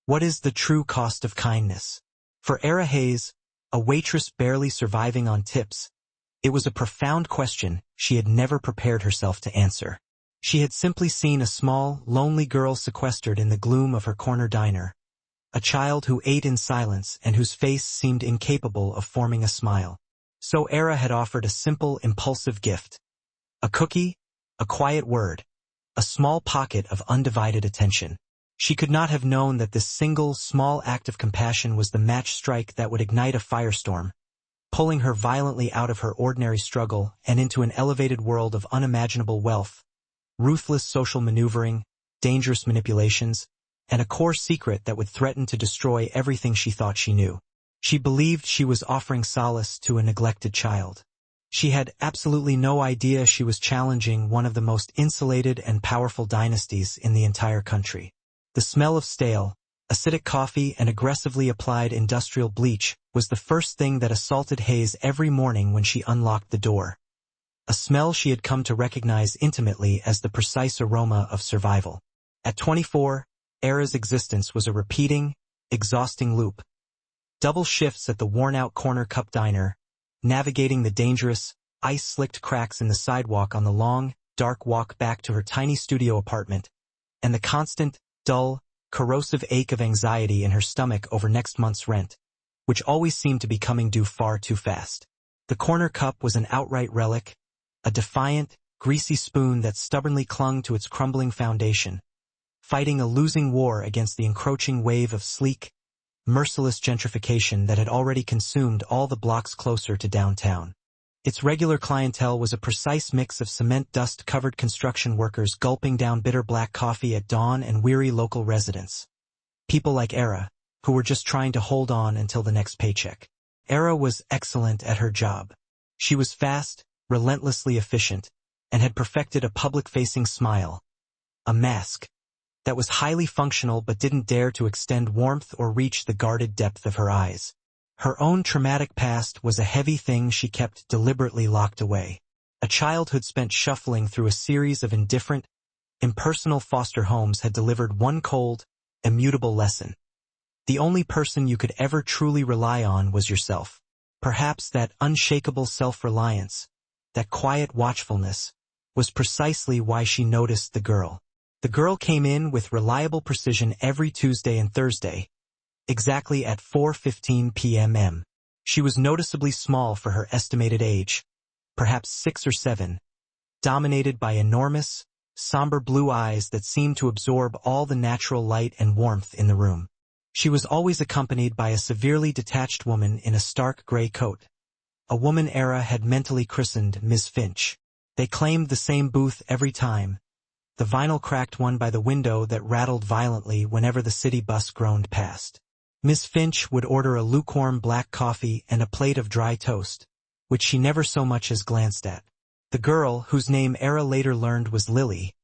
What is the true cost of kindness? For Era Hayes, a waitress barely surviving on tips, it was a profound question she had never prepared herself to answer. She had simply seen a small, lonely girl sequestered in the gloom of her corner diner, a child who ate in silence and whose face seemed incapable of forming a smile. So Era had offered a simple, impulsive gift. A cookie, a quiet word, a small pocket of undivided attention. She could not have known that this single, small act of compassion was the match strike that would ignite a firestorm, pulling her violently out of her ordinary struggle and into an elevated world of unimaginable wealth, ruthless social maneuvering, dangerous manipulations, and a core secret that would threaten to destroy everything she thought she knew. She believed she was offering solace to a neglected child. She had absolutely no idea she was challenging one of the most insulated and powerful dynasties in the entire country. The smell of stale, acidic coffee and aggressively applied industrial bleach was the first thing that assaulted Hayes every morning when she unlocked the door. A smell she had come to recognize intimately as the precise aroma of survival. At 24, Era's existence was a repeating, exhausting loop. Double shifts at the worn-out Corner Cup diner, navigating the dangerous, ice-slicked cracks in the sidewalk on the long, dark walk back to her tiny studio apartment, and the constant, dull, corrosive ache of anxiety in her stomach over next month's rent, which always seemed to be coming due far too fast. The Corner Cup was an outright relic, a defiant, greasy spoon that stubbornly clung to its crumbling foundation, fighting a losing war against the encroaching wave of sleek, merciless gentrification that had already consumed all the blocks closer to downtown. Its regular clientele was a precise mix of cement dust-covered construction workers gulping down bitter black coffee at dawn and weary local residents. People like Era, who were just trying to hold on until the next paycheck. Era was excellent at her job. She was fast, relentlessly efficient, and had perfected a public-facing smile, a mask, that was highly functional but didn't dare to extend warmth or reach the guarded depth of her eyes. Her own traumatic past was a heavy thing she kept deliberately locked away. A childhood spent shuffling through a series of indifferent, impersonal foster homes had delivered one cold, immutable lesson. The only person you could ever truly rely on was yourself. Perhaps that unshakable self-reliance, that quiet watchfulness, was precisely why she noticed the girl. The girl came in with reliable precision every Tuesday and Thursday, exactly at 4:15 p.m. She was noticeably small for her estimated age, perhaps 6 or 7, dominated by enormous, somber blue eyes that seemed to absorb all the natural light and warmth in the room. She was always accompanied by a severely detached woman in a stark gray coat, a woman Era had mentally christened Miss Finch. They claimed the same booth every time, the vinyl-cracked one by the window that rattled violently whenever the city bus groaned past. Miss Finch would order a lukewarm black coffee and a plate of dry toast, which she never so much as glanced at. The girl, whose name Era later learned was Lily,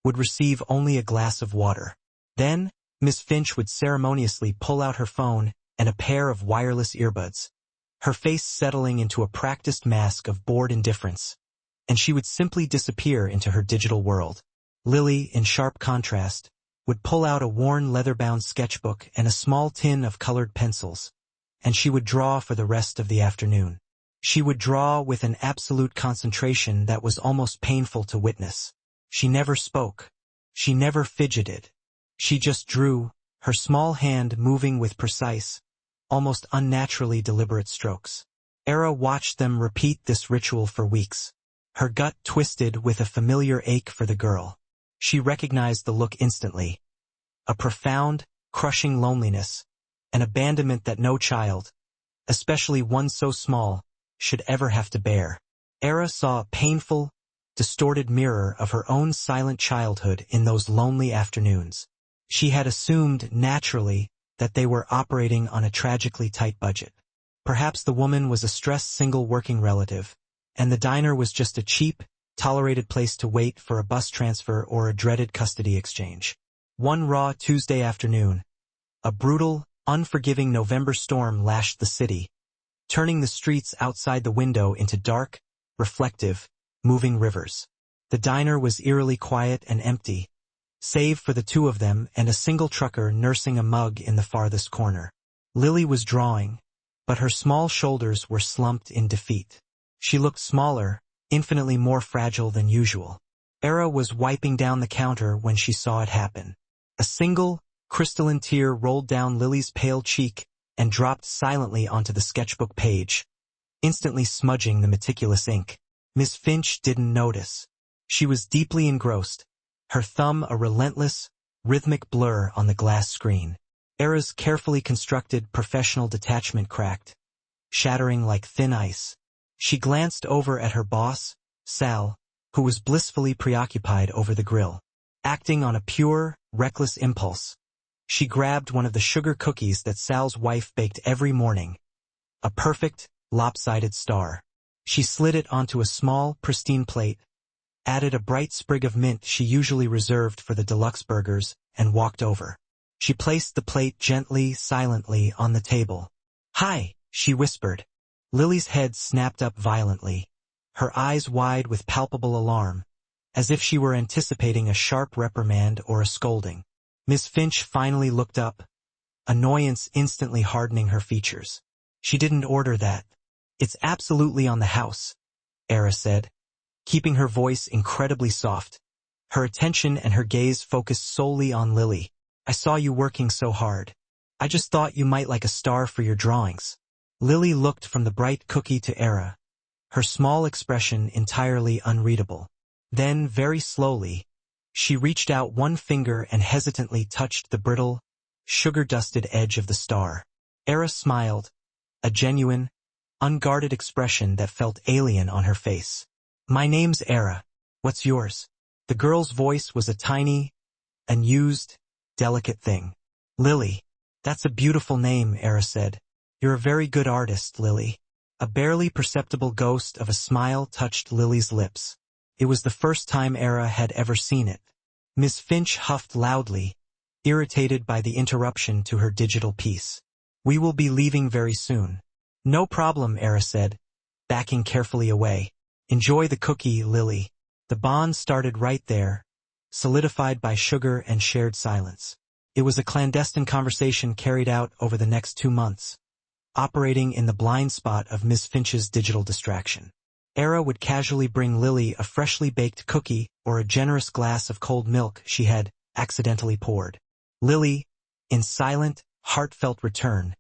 would receive only a glass of water. Then, Miss Finch would ceremoniously pull out her phone and a pair of wireless earbuds, her face settling into a practiced mask of bored indifference, and she would simply disappear into her digital world. Lily, in sharp contrast, would pull out a worn leather-bound sketchbook and a small tin of colored pencils, and she would draw for the rest of the afternoon. She would draw with an absolute concentration that was almost painful to witness. She never spoke. She never fidgeted. She just drew, her small hand moving with precise, almost unnaturally deliberate strokes. Era watched them repeat this ritual for weeks. Her gut twisted with a familiar ache for the girl. She recognized the look instantly. A profound, crushing loneliness, an abandonment that no child, especially one so small, should ever have to bear. Era saw a painful, distorted mirror of her own silent childhood in those lonely afternoons. She had assumed, naturally, that they were operating on a tragically tight budget. Perhaps the woman was a stressed single working relative, and the diner was just a cheap, tolerated place to wait for a bus transfer or a dreaded custody exchange. One raw Tuesday afternoon, a brutal, unforgiving November storm lashed the city, turning the streets outside the window into dark, reflective, moving rivers. The diner was eerily quiet and empty, save for the two of them and a single trucker nursing a mug in the farthest corner. Lily was drawing, but her small shoulders were slumped in defeat. She looked smaller, infinitely more fragile than usual. Era was wiping down the counter when she saw it happen. A single, crystalline tear rolled down Lily's pale cheek and dropped silently onto the sketchbook page, instantly smudging the meticulous ink. Miss Finch didn't notice. She was deeply engrossed, her thumb a relentless, rhythmic blur on the glass screen. Era's carefully constructed professional detachment cracked, shattering like thin ice. She glanced over at her boss, Sal, who was blissfully preoccupied over the grill. Acting on a pure, reckless impulse, she grabbed one of the sugar cookies that Sal's wife baked every morning, a perfect, lopsided star. She slid it onto a small, pristine plate, added a bright sprig of mint she usually reserved for the deluxe burgers, and walked over. She placed the plate gently, silently on the table. "Hi," she whispered. Lily's head snapped up violently, her eyes wide with palpable alarm, as if she were anticipating a sharp reprimand or a scolding. Miss Finch finally looked up, annoyance instantly hardening her features. "She didn't order that. It's absolutely on the house," Era said, keeping her voice incredibly soft. Her attention and her gaze focused solely on Lily. "I saw you working so hard. I just thought you might like a star for your drawings." Lily looked from the bright cookie to Era, her small expression entirely unreadable. Then, very slowly, she reached out one finger and hesitantly touched the brittle, sugar-dusted edge of the star. Era smiled, a genuine, unguarded expression that felt alien on her face. "My name's Era. What's yours?" The girl's voice was a tiny, unused, delicate thing. "Lily. That's a beautiful name," Era said. "You're a very good artist, Lily." A barely perceptible ghost of a smile touched Lily's lips. It was the first time Era had ever seen it. Miss Finch huffed loudly, irritated by the interruption to her digital piece. "We will be leaving very soon." "No problem," Era said, backing carefully away. "Enjoy the cookie, Lily." The bond started right there, solidified by sugar and shared silence. It was a clandestine conversation carried out over the next 2 months, operating in the blind spot of Miss Finch's digital distraction. Era would casually bring Lily a freshly baked cookie or a generous glass of cold milk she had accidentally poured. Lily, in silent, heartfelt return,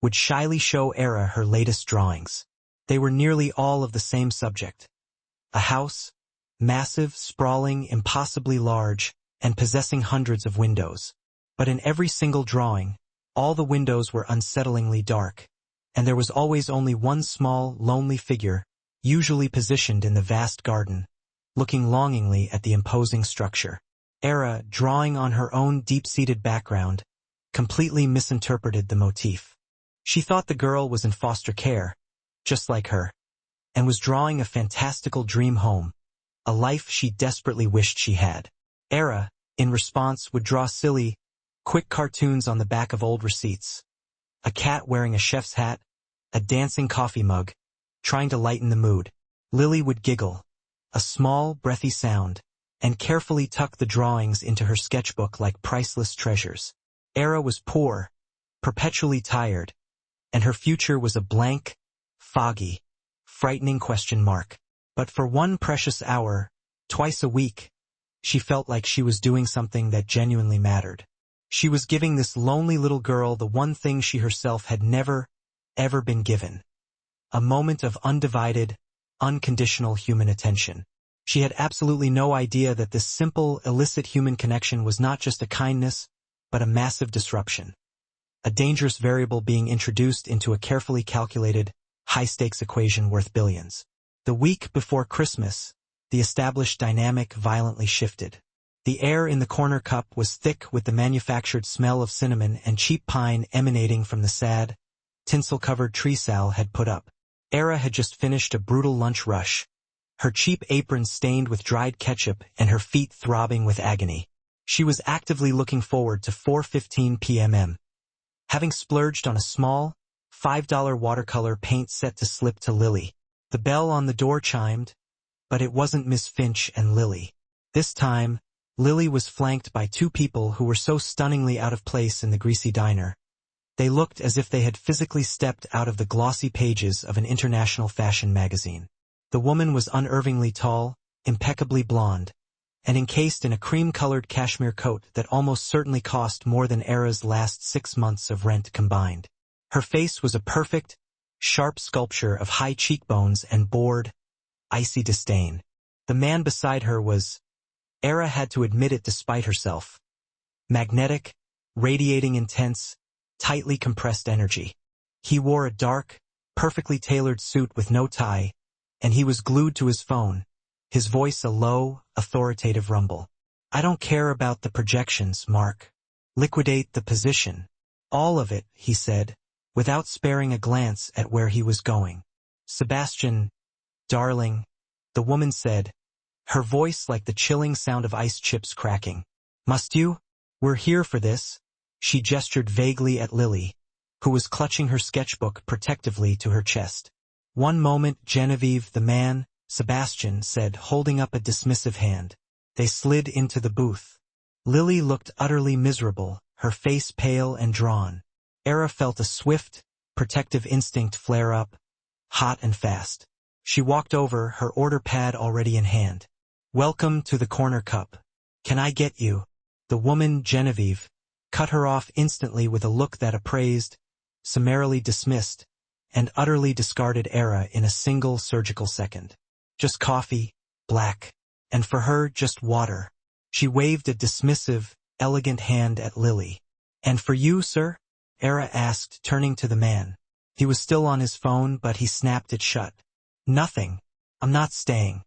would shyly show Era her latest drawings. They were nearly all of the same subject. A house, massive, sprawling, impossibly large, and possessing hundreds of windows. But in every single drawing, all the windows were unsettlingly dark, and there was always only one small, lonely figure, usually positioned in the vast garden, looking longingly at the imposing structure. Era, drawing on her own deep-seated background, completely misinterpreted the motif. She thought the girl was in foster care, just like her, and was drawing a fantastical dream home, a life she desperately wished she had. Era, in response, would draw silly, quick cartoons on the back of old receipts. A cat wearing a chef's hat, a dancing coffee mug, trying to lighten the mood. Lily would giggle, a small, breathy sound, and carefully tuck the drawings into her sketchbook like priceless treasures. Era was poor, perpetually tired, and her future was a blank, foggy, frightening question mark. But for one precious hour, twice a week, she felt like she was doing something that genuinely mattered. She was giving this lonely little girl the one thing she herself had never, ever been given. A moment of undivided, unconditional human attention. She had absolutely no idea that this simple, illicit human connection was not just a kindness, but a massive disruption. A dangerous variable being introduced into a carefully calculated, high-stakes equation worth billions. The week before Christmas, the established dynamic violently shifted. The air in the corner cup was thick with the manufactured smell of cinnamon and cheap pine emanating from the sad, tinsel-covered tree Sal had put up. Era had just finished a brutal lunch rush, her cheap apron stained with dried ketchup and her feet throbbing with agony. She was actively looking forward to 4:15 p.m. Having splurged on a small, $5 watercolor paint set to slip to Lily. The bell on the door chimed, but it wasn't Miss Finch and Lily. This time, Lily was flanked by two people who were so stunningly out of place in the greasy diner. They looked as if they had physically stepped out of the glossy pages of an international fashion magazine. The woman was unervingly tall, impeccably blonde, and encased in a cream-colored cashmere coat that almost certainly cost more than Era's last 6 months of rent combined. Her face was a perfect, sharp sculpture of high cheekbones and bored, icy disdain. The man beside her was, Era had to admit it despite herself, magnetic, radiating intense, tightly compressed energy. He wore a dark, perfectly tailored suit with no tie, and he was glued to his phone, his voice a low, authoritative rumble. I don't care about the projections, Mark. Liquidate the position. All of it, he said, without sparing a glance at where he was going. Sebastian, darling, the woman said, her voice like the chilling sound of ice chips cracking. Must you? We're here for this. She gestured vaguely at Lily, who was clutching her sketchbook protectively to her chest. One moment, Genevieve, the man, Sebastian said, holding up a dismissive hand. They slid into the booth. Lily looked utterly miserable, her face pale and drawn. Era felt a swift, protective instinct flare up, hot and fast. She walked over, her order pad already in hand. Welcome to the corner cup. Can I get you? The woman, Genevieve, cut her off instantly with a look that appraised, summarily dismissed, and utterly discarded Era in a single surgical second. Just coffee, black, and for her just water. She waved a dismissive, elegant hand at Lily. And for you, sir? Era asked, turning to the man. He was still on his phone, but he snapped it shut. Nothing. I'm not staying.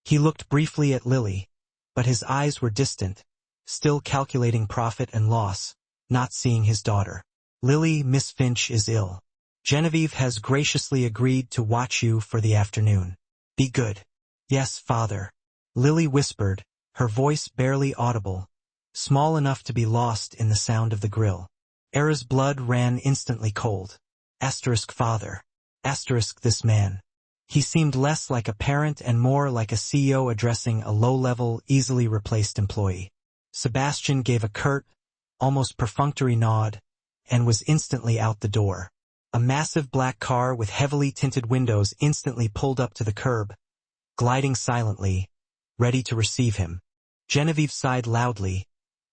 He looked briefly at Lily, but his eyes were distant, still calculating profit and loss, not seeing his daughter. Lily, Miss Finch is ill. Genevieve has graciously agreed to watch you for the afternoon. Be good. Yes, father. Lily whispered, her voice barely audible, small enough to be lost in the sound of the grill. Era's blood ran instantly cold. Asterisk father. Asterisk this man. He seemed less like a parent and more like a CEO addressing a low-level, easily replaced employee. Sebastian gave a curt, almost perfunctory nod, and was instantly out the door. A massive black car with heavily tinted windows instantly pulled up to the curb, gliding silently, ready to receive him. Genevieve sighed loudly,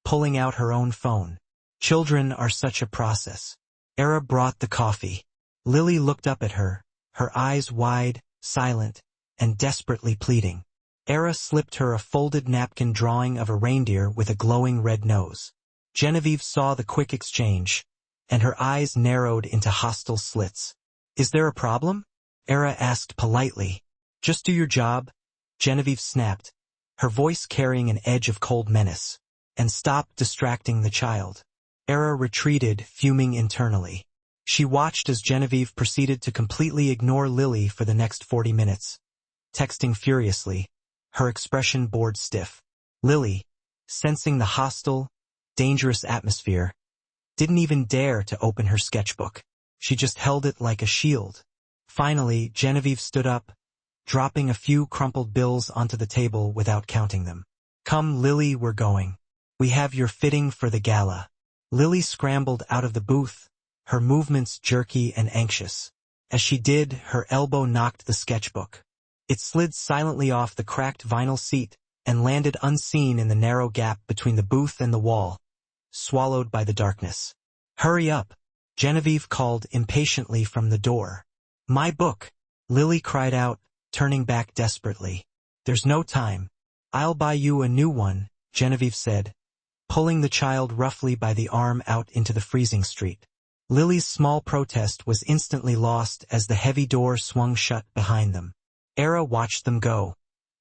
pulling out her own phone. Children are such a process. Era brought the coffee. Lily looked up at her, her eyes wide, silent, and desperately pleading. Era slipped her a folded napkin drawing of a reindeer with a glowing red nose. Genevieve saw the quick exchange, and her eyes narrowed into hostile slits. Is there a problem? Era asked politely. Just do your job, Genevieve snapped, her voice carrying an edge of cold menace. And stop distracting the child. Era retreated, fuming internally. She watched as Genevieve proceeded to completely ignore Lily for the next 40 minutes, texting furiously, her expression bored stiff. Lily, sensing the hostile, dangerous atmosphere, didn't even dare to open her sketchbook. She just held it like a shield. Finally, Genevieve stood up, dropping a few crumpled bills onto the table without counting them. Come, Lily, we're going. We have your fitting for the gala. Lily scrambled out of the booth, her movements jerky and anxious. As she did, her elbow knocked the sketchbook. It slid silently off the cracked vinyl seat and landed unseen in the narrow gap between the booth and the wall, swallowed by the darkness. Hurry up, Genevieve called impatiently from the door. My book, Lily cried out, turning back desperately. There's no time. I'll buy you a new one, Genevieve said, pulling the child roughly by the arm out into the freezing street. Lily's small protest was instantly lost as the heavy door swung shut behind them. Era watched them go,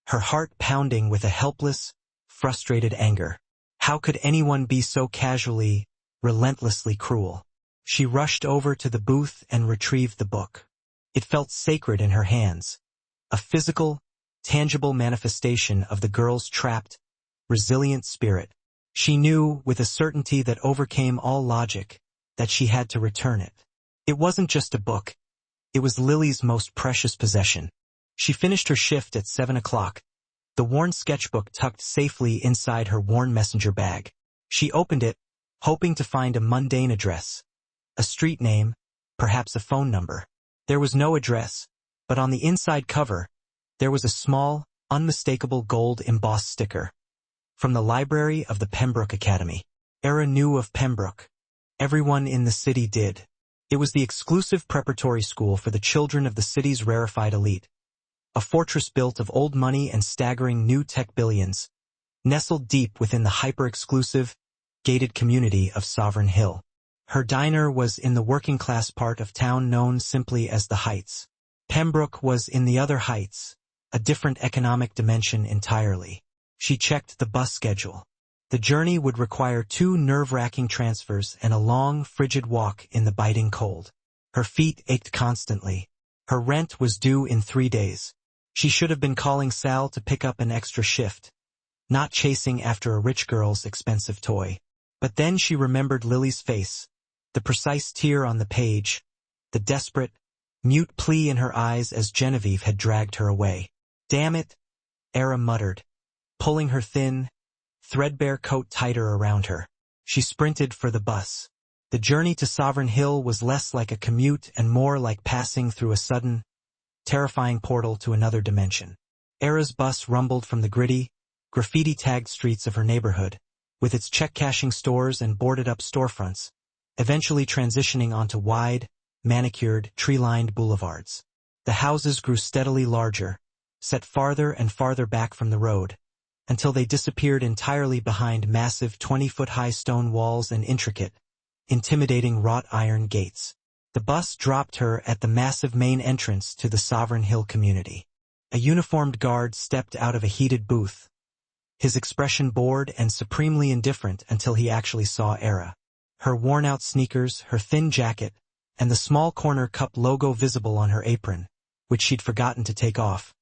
her heart pounding with a helpless, frustrated anger. How could anyone be so casually, relentlessly cruel? She rushed over to the booth and retrieved the book. It felt sacred in her hands, a physical, tangible manifestation of the girl's trapped, resilient spirit. She knew, with a certainty that overcame all logic, that she had to return it. It wasn't just a book. It was Lily's most precious possession. She finished her shift at 7 o'clock, the the worn sketchbook tucked safely inside her worn messenger bag. She opened it, hoping to find a mundane address, a street name, perhaps a phone number. There was no address, but on the inside cover, there was a small, unmistakable gold embossed sticker. From the library of the Pembroke Academy. Era knew of Pembroke. Everyone in the city did. It was the exclusive preparatory school for the children of the city's rarefied elite. A fortress built of old money and staggering new tech billions, nestled deep within the hyper-exclusive, gated community of Sovereign Hill. Her diner was in the working-class part of town known simply as the Heights. Pembroke was in the other Heights, a different economic dimension entirely. She checked the bus schedule. The journey would require 2 nerve-wracking transfers and a long, frigid walk in the biting cold. Her feet ached constantly. Her rent was due in 3 days. She should have been calling Sal to pick up an extra shift, not chasing after a rich girl's expensive toy. But then she remembered Lily's face, the precise tear on the page, the desperate, mute plea in her eyes as Genevieve had dragged her away. "Damn it," Era muttered, pulling her thin, threadbare coat tighter around her. She sprinted for the bus. The journey to Sovereign Hill was less like a commute and more like passing through a sudden, terrifying portal to another dimension. Era's bus rumbled from the gritty, graffiti-tagged streets of her neighborhood, with its check-cashing stores and boarded-up storefronts, eventually transitioning onto wide, manicured, tree-lined boulevards. The houses grew steadily larger, set farther and farther back from the road, until they disappeared entirely behind massive 20-foot-high stone walls and intricate, intimidating wrought iron gates. The bus dropped her at the massive main entrance to the Sovereign Hill community. A uniformed guard stepped out of a heated booth, his expression bored and supremely indifferent until he actually saw Era. Her worn-out sneakers, her thin jacket, and the small corner cup logo visible on her apron, which she'd forgotten to take off,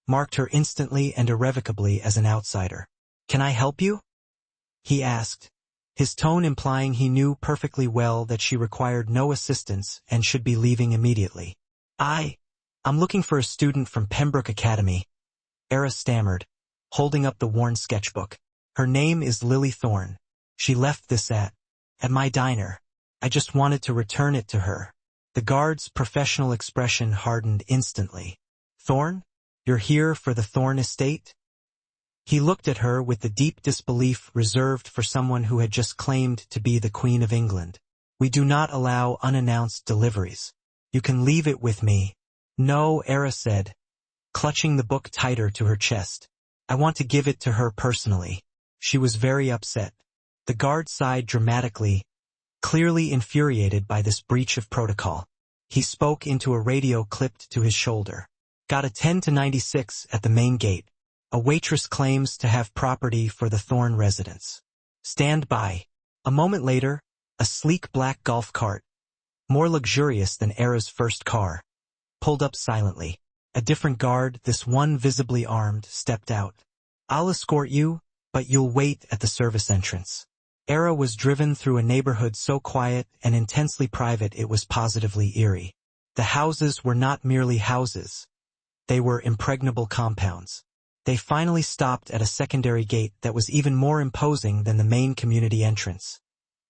marked her instantly and irrevocably as an outsider. "Can I help you?" he asked, his tone implying he knew perfectly well that she required no assistance and should be leaving immediately. I'm looking for a student from Pembroke Academy," Era stammered, holding up the worn sketchbook. "Her name is Lily Thorne. She left this at my diner. I just wanted to return it to her." The guard's professional expression hardened instantly. "Thorne? You're here for the Thorne estate?" He looked at her with the deep disbelief reserved for someone who had just claimed to be the Queen of England. "We do not allow unannounced deliveries. You can leave it with me." "No," Era said, clutching the book tighter to her chest. "I want to give it to her personally." She was very upset. The guard sighed dramatically, clearly infuriated by this breach of protocol. He spoke into a radio clipped to his shoulder. "Got a 10 to 96 at the main gate. A waitress claims to have property for the Thorne residence. Stand by." A moment later, a sleek black golf cart, more luxurious than Era's first car, pulled up silently. A different guard, this one visibly armed, stepped out. "I'll escort you, but you'll wait at the service entrance." Era was driven through a neighborhood so quiet and intensely private it was positively eerie. The houses were not merely houses. They were impregnable compounds. They finally stopped at a secondary gate that was even more imposing than the main community entrance.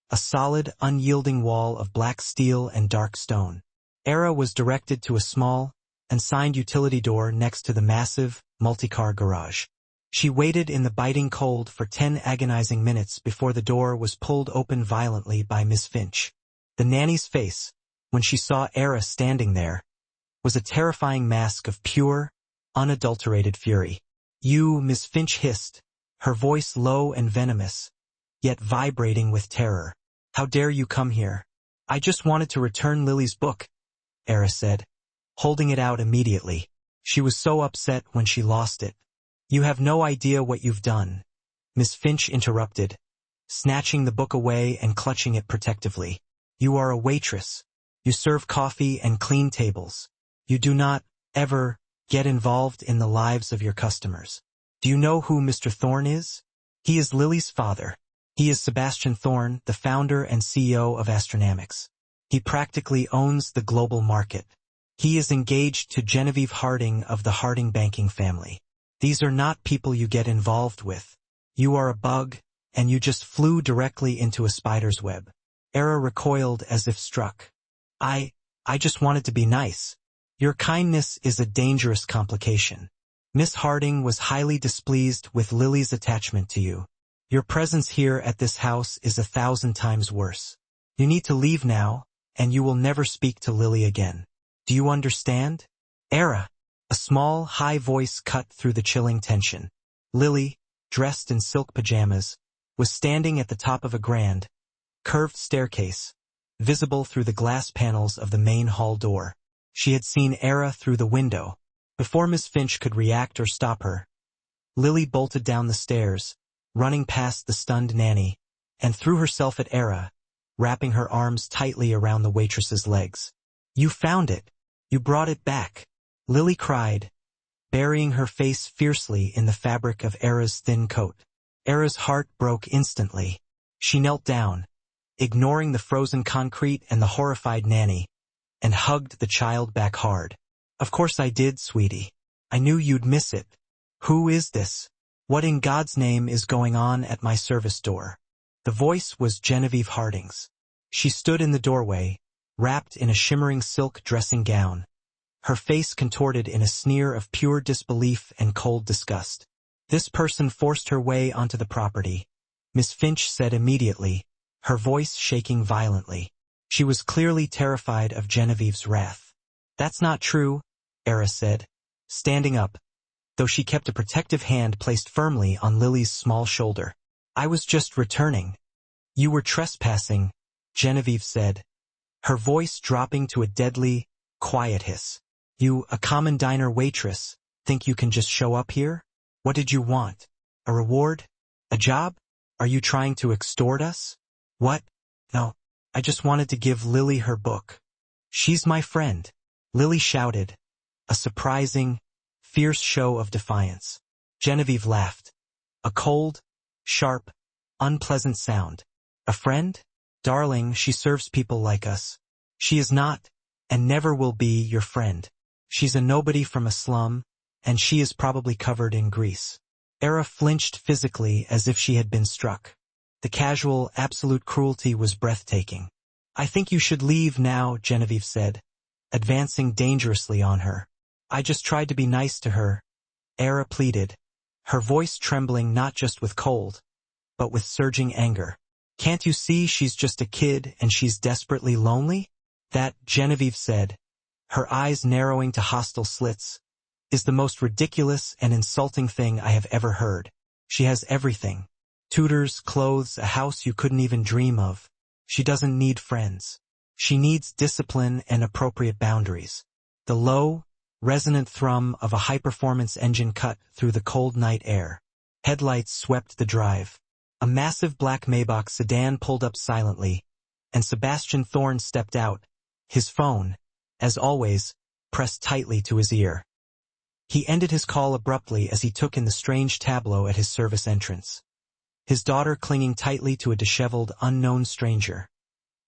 A solid, unyielding wall of black steel and dark stone. Era was directed to a small, unsigned utility door next to the massive, multi-car garage. She waited in the biting cold for 10 agonizing minutes before the door was pulled open violently by Miss Finch. The nanny's face, when she saw Era standing there, was a terrifying mask of pure, unadulterated fury. "You," Miss Finch hissed, her voice low and venomous, yet vibrating with terror. "How dare you come here?" "I just wanted to return Lily's book," Era said, holding it out immediately. She was so upset when she lost it. "You have no idea what you've done," Miss Finch interrupted, snatching the book away and clutching it protectively. "You are a waitress. You serve coffee and clean tables. You do not, ever, get involved in the lives of your customers. Do you know who Mr. Thorne is? He is Lily's father. He is Sebastian Thorne, the founder and CEO of Astronomics. He practically owns the global market. He is engaged to Genevieve Harding of the Harding banking family. These are not people you get involved with. You are a bug, and you just flew directly into a spider's web. Era recoiled as if struck. I just wanted to be nice. Your kindness is a dangerous complication. Miss Harding was highly displeased with Lily's attachment to you. Your presence here at this house is 1,000 times worse. You need to leave now, and you will never speak to Lily again. Do you understand? Era. A small, high voice cut through the chilling tension. Lily, dressed in silk pajamas, was standing at the top of a grand, curved staircase, visible through the glass panels of the main hall door. She had seen Era through the window. Before Miss Finch could react or stop her, Lily bolted down the stairs, running past the stunned nanny, and threw herself at Era, wrapping her arms tightly around the waitress's legs. You found it. You brought it back. Lily cried, burying her face fiercely in the fabric of Era's thin coat. Era's heart broke instantly. She knelt down, ignoring the frozen concrete and the horrified nanny, and hugged the child back hard. Of course I did, sweetie. I knew you'd miss it. Who is this? What in God's name is going on at my service door? The voice was Genevieve Harding's. She stood in the doorway, wrapped in a shimmering silk dressing gown, her face contorted in a sneer of pure disbelief and cold disgust. This person forced her way onto the property, Miss Finch said immediately, her voice shaking violently. She was clearly terrified of Genevieve's wrath. That's not true, Era said, standing up, though she kept a protective hand placed firmly on Lily's small shoulder. I was just returning. You were trespassing, Genevieve said, her voice dropping to a deadly, quiet hiss. You, a common diner waitress, think you can just show up here? What did you want? A reward? A job? Are you trying to extort us? What? No, I just wanted to give Lily her book. She's my friend, Lily shouted, a surprising, fierce show of defiance. Genevieve laughed. A cold, sharp, unpleasant sound. A friend? Darling, she serves people like us. She is not, and never will be, your friend. She's a nobody from a slum, and she is probably covered in grease. Era flinched physically as if she had been struck. The casual, absolute cruelty was breathtaking. I think you should leave now, Genevieve said, advancing dangerously on her. I just tried to be nice to her, Era pleaded, her voice trembling not just with cold, but with surging anger. Can't you see she's just a kid and she's desperately lonely? That, Genevieve said, her eyes narrowing to hostile slits, is the most ridiculous and insulting thing I have ever heard. She has everything. Tutors, clothes, a house you couldn't even dream of. She doesn't need friends. She needs discipline and appropriate boundaries. The low, resonant thrum of a high-performance engine cut through the cold night air. Headlights swept the drive. A massive black Maybach sedan pulled up silently, and Sebastian Thorne stepped out, his phone, as always, pressed tightly to his ear. He ended his call abruptly as he took in the strange tableau at his service entrance. His daughter clinging tightly to a disheveled, unknown stranger.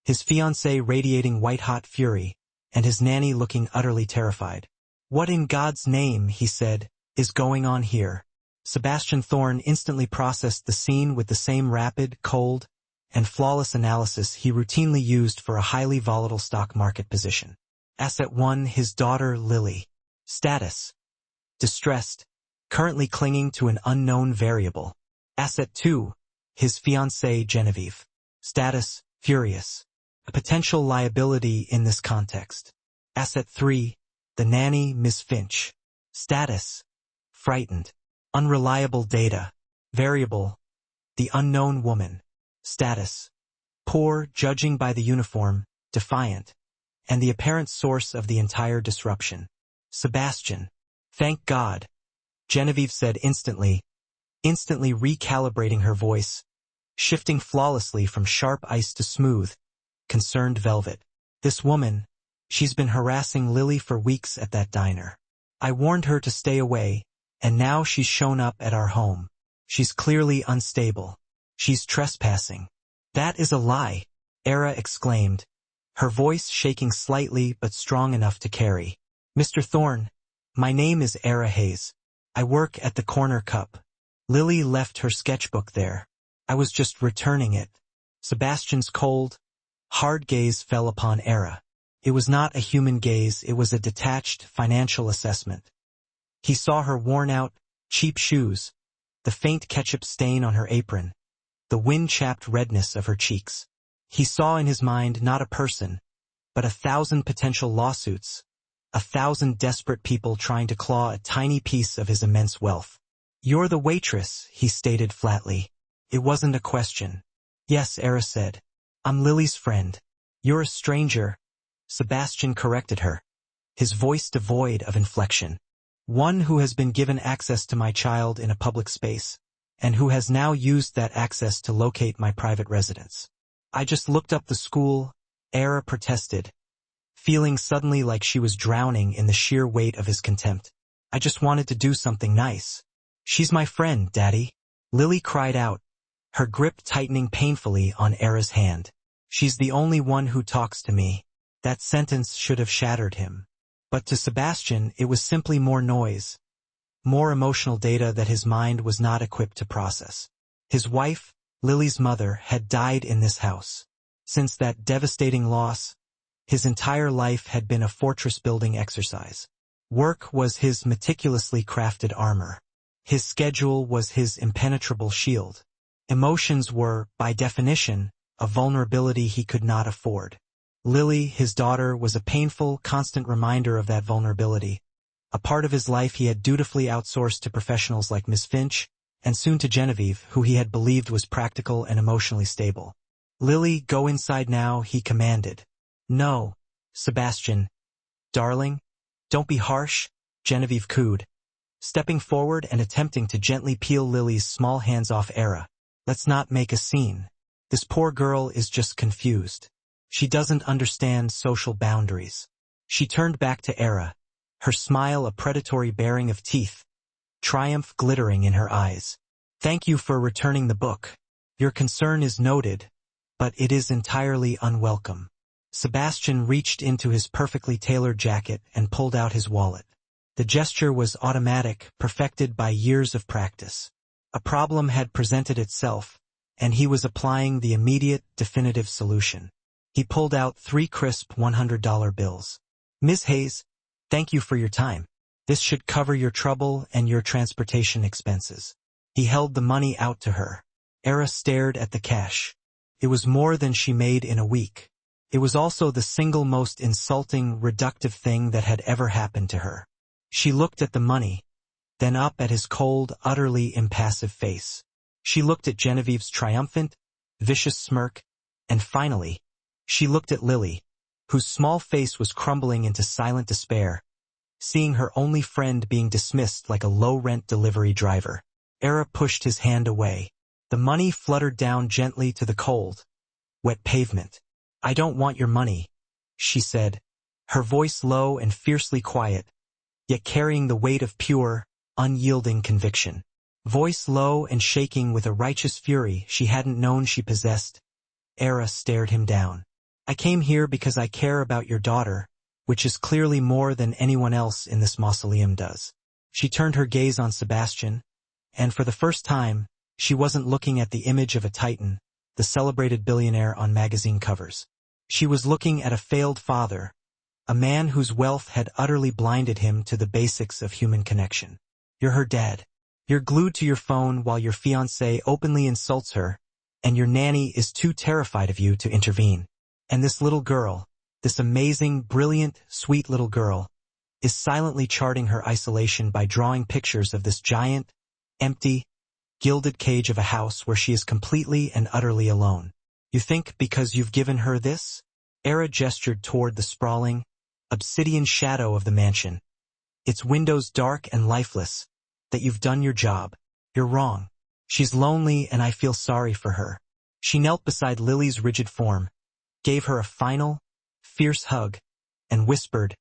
His fiancée radiating white-hot fury, and his nanny looking utterly terrified. What in God's name, he said, is going on here? Sebastian Thorne instantly processed the scene with the same rapid, cold, and flawless analysis he routinely used for a highly volatile stock market position. Asset 1, his daughter Lily. Status: distressed, currently clinging to an unknown variable. Asset 2, his fiancée Genevieve. Status: furious, a potential liability in this context. Asset 3, the nanny Miss Finch. Status: frightened, unreliable data. Variable: the unknown woman. Status: poor, judging by the uniform, defiant, and the apparent source of the entire disruption. Sebastian. Thank God, Genevieve said instantly recalibrating her voice, shifting flawlessly from sharp ice to smooth, concerned velvet. This woman, she's been harassing Lily for weeks at that diner. I warned her to stay away, and now she's shown up at our home. She's clearly unstable. She's trespassing. That is a lie, Era exclaimed, her voice shaking slightly but strong enough to carry. Mr. Thorne, my name is Era Hayes. I work at the Corner Cup. Lily left her sketchbook there. I was just returning it. Sebastian's cold, hard gaze fell upon Era. It was not a human gaze, it was a detached, financial assessment. He saw her worn-out, cheap shoes, the faint ketchup stain on her apron, the wind-chapped redness of her cheeks. He saw in his mind not a person, but 1,000 potential lawsuits, 1,000 desperate people trying to claw a tiny piece of his immense wealth. "You're the waitress," he stated flatly. It wasn't a question. "Yes," Era said. "I'm Lily's friend." "You're a stranger," Sebastian corrected her, his voice devoid of inflection. "One who has been given access to my child in a public space, and who has now used that access to locate my private residence." "I just looked up the school," Era protested, feeling suddenly like she was drowning in the sheer weight of his contempt. "I just wanted to do something nice." "She's my friend, Daddy," Lily cried out, her grip tightening painfully on Era's hand. "She's the only one who talks to me." That sentence should have shattered him. But to Sebastian, it was simply more noise, more emotional data that his mind was not equipped to process. His wife, Lily's mother, had died in this house. Since that devastating loss, his entire life had been a fortress-building exercise. Work was his meticulously crafted armor. His schedule was his impenetrable shield. Emotions were, by definition, a vulnerability he could not afford. Lily, his daughter, was a painful, constant reminder of that vulnerability, a part of his life he had dutifully outsourced to professionals like Miss Finch, and soon to Genevieve, who he had believed was practical and emotionally stable. "Lily, go inside now," he commanded. "No, Sebastian. Darling, don't be harsh," Genevieve cooed, stepping forward and attempting to gently peel Lily's small hands off Era. "Let's not make a scene. This poor girl is just confused. She doesn't understand social boundaries." She turned back to Era, her smile a predatory baring of teeth, triumph glittering in her eyes. "Thank you for returning the book. Your concern is noted, but it is entirely unwelcome." Sebastian reached into his perfectly tailored jacket and pulled out his wallet. The gesture was automatic, perfected by years of practice. A problem had presented itself, and he was applying the immediate, definitive solution. He pulled out 3 crisp $100 bills. "Ms. Hayes, thank you for your time. This should cover your trouble and your transportation expenses." He held the money out to her. Era stared at the cash. It was more than she made in a week. It was also the single most insulting, reductive thing that had ever happened to her. She looked at the money, then up at his cold, utterly impassive face. She looked at Genevieve's triumphant, vicious smirk, and finally, she looked at Lily, whose small face was crumbling into silent despair, seeing her only friend being dismissed like a low-rent delivery driver. Era pushed his hand away. The money fluttered down gently to the cold, wet pavement. "I don't want your money," she said, her voice low and fiercely quiet, yet carrying the weight of pure, unyielding conviction. Voice low and shaking with a righteous fury she hadn't known she possessed, Era stared him down. "I came here because I care about your daughter, which is clearly more than anyone else in this mausoleum does." She turned her gaze on Sebastian, and for the first time, she wasn't looking at the image of a titan, the celebrated billionaire on magazine covers. She was looking at a failed father, a man whose wealth had utterly blinded him to the basics of human connection. "You're her dad. You're glued to your phone while your fiancé openly insults her, and your nanny is too terrified of you to intervene. And this little girl, this amazing, brilliant, sweet little girl, is silently charting her isolation by drawing pictures of this giant, empty, gilded cage of a house where she is completely and utterly alone. You think because you've given her this?" Era gestured toward the sprawling, obsidian shadow of the mansion, its windows dark and lifeless, "that you've done your job. You're wrong. She's lonely and I feel sorry for her." She knelt beside Lily's rigid form, gave her a final, fierce hug, and whispered,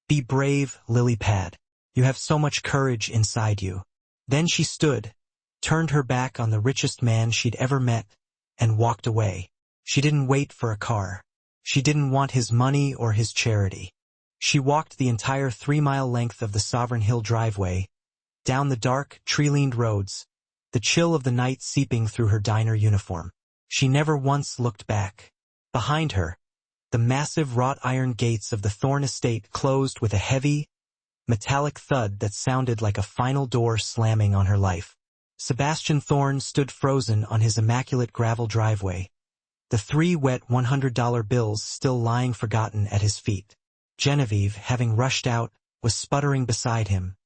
"Be brave, Lily Pad. You have so much courage inside you." Then she stood, turned her back on the richest man she'd ever met, and walked away. She didn't wait for a car. She didn't want his money or his charity. She walked the entire 3-mile length of the Sovereign Hill driveway, down the dark, tree-lined roads, the chill of the night seeping through her diner uniform. She never once looked back. Behind her, the massive wrought-iron gates of the Thorne estate closed with a heavy, metallic thud that sounded like a final door slamming on her life. Sebastian Thorne stood frozen on his immaculate gravel driveway, the 3 wet $100 bills still lying forgotten at his feet. Genevieve, having rushed out, was sputtering beside him,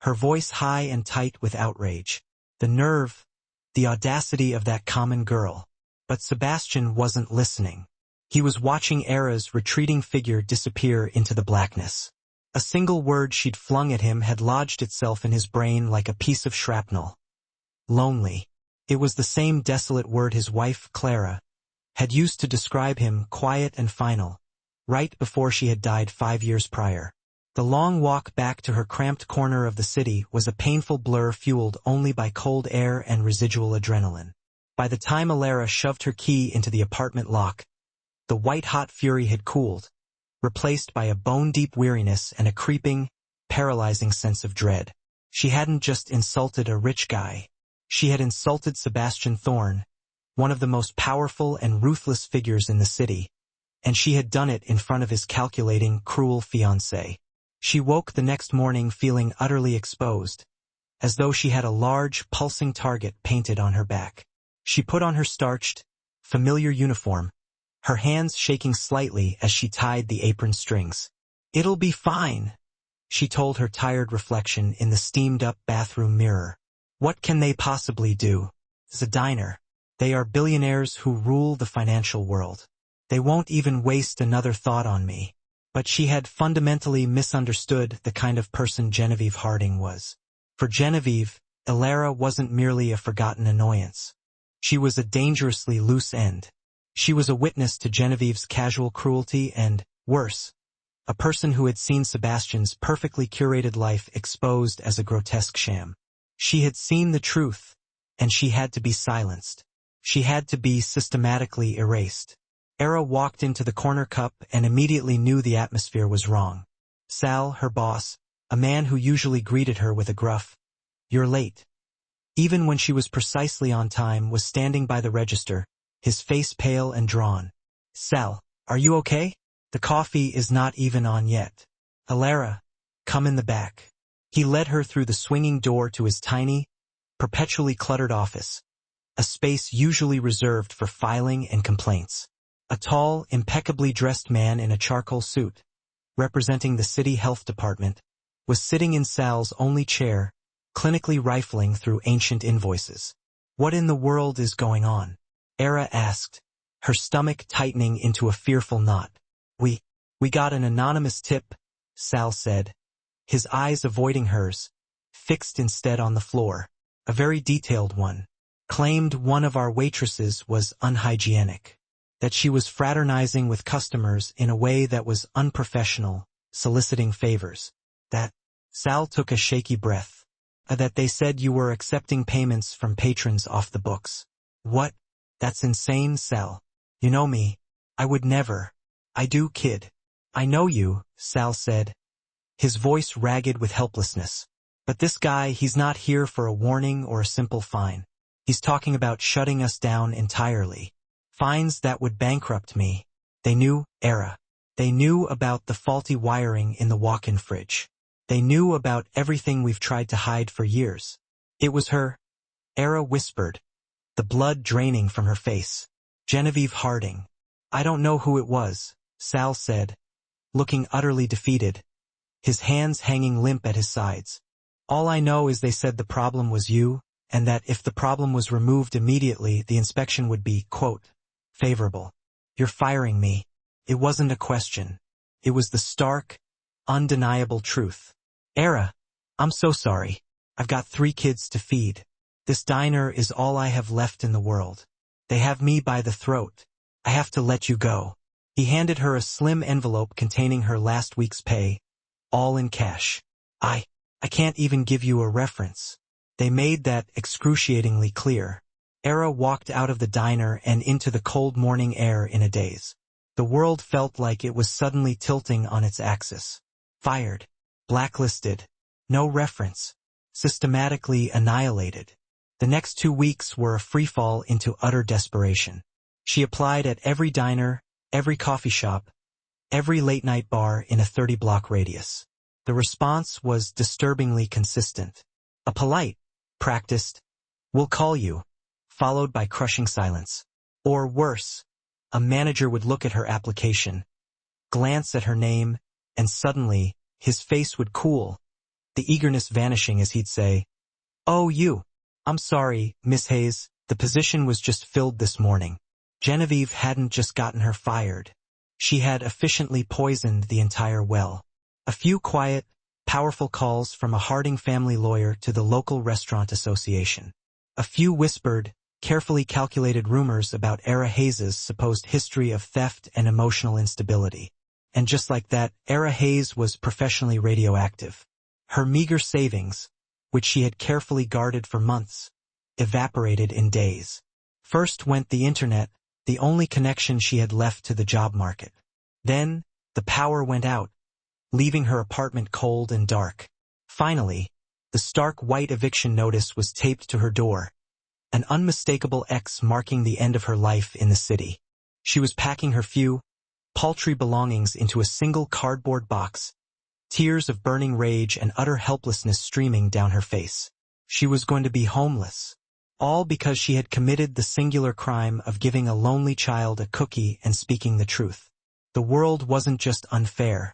her voice high and tight with outrage. The nerve, the audacity of that common girl. But Sebastian wasn't listening. He was watching Era's retreating figure disappear into the blackness. A single word she'd flung at him had lodged itself in his brain like a piece of shrapnel. Lonely. It was the same desolate word his wife, Clara, had used to describe him, quiet and final, right before she had died 5 years prior. The long walk back to her cramped corner of the city was a painful blur fueled only by cold air and residual adrenaline. By the time Alara shoved her key into the apartment lock, the white-hot fury had cooled, replaced by a bone-deep weariness and a creeping, paralyzing sense of dread. She hadn't just insulted a rich guy. She had insulted Sebastian Thorne, one of the most powerful and ruthless figures in the city, and she had done it in front of his calculating, cruel fiancé. She woke the next morning feeling utterly exposed, as though she had a large, pulsing target painted on her back. She put on her starched, familiar uniform, her hands shaking slightly as she tied the apron strings. "It'll be fine," she told her tired reflection in the steamed-up bathroom mirror. "What can they possibly do? It's a diner. They are billionaires who rule the financial world. They won't even waste another thought on me." But she had fundamentally misunderstood the kind of person Genevieve Harding was. For Genevieve, Alara wasn't merely a forgotten annoyance. She was a dangerously loose end. She was a witness to Genevieve's casual cruelty and, worse, a person who had seen Sebastian's perfectly curated life exposed as a grotesque sham. She had seen the truth, and she had to be silenced. She had to be systematically erased. Era walked into the corner cup and immediately knew the atmosphere was wrong. Sal, her boss, a man who usually greeted her with a gruff, "You're late," even when she was precisely on time, was standing by the register, his face pale and drawn. "Sal, are you okay? The coffee is not even on yet." "Alara, come in the back." He led her through the swinging door to his tiny, perpetually cluttered office, a space usually reserved for filing and complaints. A tall, impeccably dressed man in a charcoal suit, representing the city health department, was sitting in Sal's only chair, clinically rifling through ancient invoices. "What in the world is going on?" Era asked, her stomach tightening into a fearful knot. We got an anonymous tip," Sal said, his eyes avoiding hers, fixed instead on the floor. "A very detailed one. Claimed one of our waitresses was unhygienic. That she was fraternizing with customers in a way that was unprofessional, soliciting favors. That," Sal took a shaky breath, "that they said you were accepting payments from patrons off the books." "What? That's insane, Sal. You know me. I would never." "I do, kid. I know you," Sal said, his voice ragged with helplessness. "But this guy, he's not here for a warning or a simple fine. He's talking about shutting us down entirely. Fines that would bankrupt me." They knew, Era. They knew about the faulty wiring in the walk-in fridge. They knew about everything we've tried to hide for years. "It was her," Era whispered, the blood draining from her face. "Genevieve Harding." "I don't know who it was," Sal said, looking utterly defeated, his hands hanging limp at his sides. "All I know is they said the problem was you, and that if the problem was removed immediately, the inspection would be, quote, favorable. You're firing me." It wasn't a question. It was the stark, undeniable truth. "Era, I'm so sorry. I've got 3 kids to feed. This diner is all I have left in the world. They have me by the throat. I have to let you go." He handed her a slim envelope containing her last week's pay, all in cash. I can't even give you a reference." They made that excruciatingly clear. Era walked out of the diner and into the cold morning air in a daze. The world felt like it was suddenly tilting on its axis. Fired. Blacklisted. No reference. systematically annihilated. The next 2 weeks were a freefall into utter desperation. She applied at every diner, every coffee shop, every late-night bar in a 30-block radius. The response was disturbingly consistent. A polite, practiced, "We'll call you," followed by crushing silence. Or worse, a manager would look at her application, glance at her name, and suddenly, his face would cool, the eagerness vanishing as he'd say, "Oh, you. I'm sorry, Miss Hayes, the position was just filled this morning." Genevieve hadn't just gotten her fired. She had efficiently poisoned the entire well. A few quiet, powerful calls from a Harding family lawyer to the local restaurant association. A few whispered, carefully calculated rumors about Era Hayes' supposed history of theft and emotional instability. And just like that, Era Hayes was professionally radioactive. Her meager savings, which she had carefully guarded for months, evaporated in days. First went the internet, the only connection she had left to the job market. Then, the power went out, leaving her apartment cold and dark. Finally, the stark white eviction notice was taped to her door, an unmistakable X marking the end of her life in the city. She was packing her few, paltry belongings into a single cardboard box, tears of burning rage and utter helplessness streaming down her face. She was going to be homeless. All because she had committed the singular crime of giving a lonely child a cookie and speaking the truth. The world wasn't just unfair.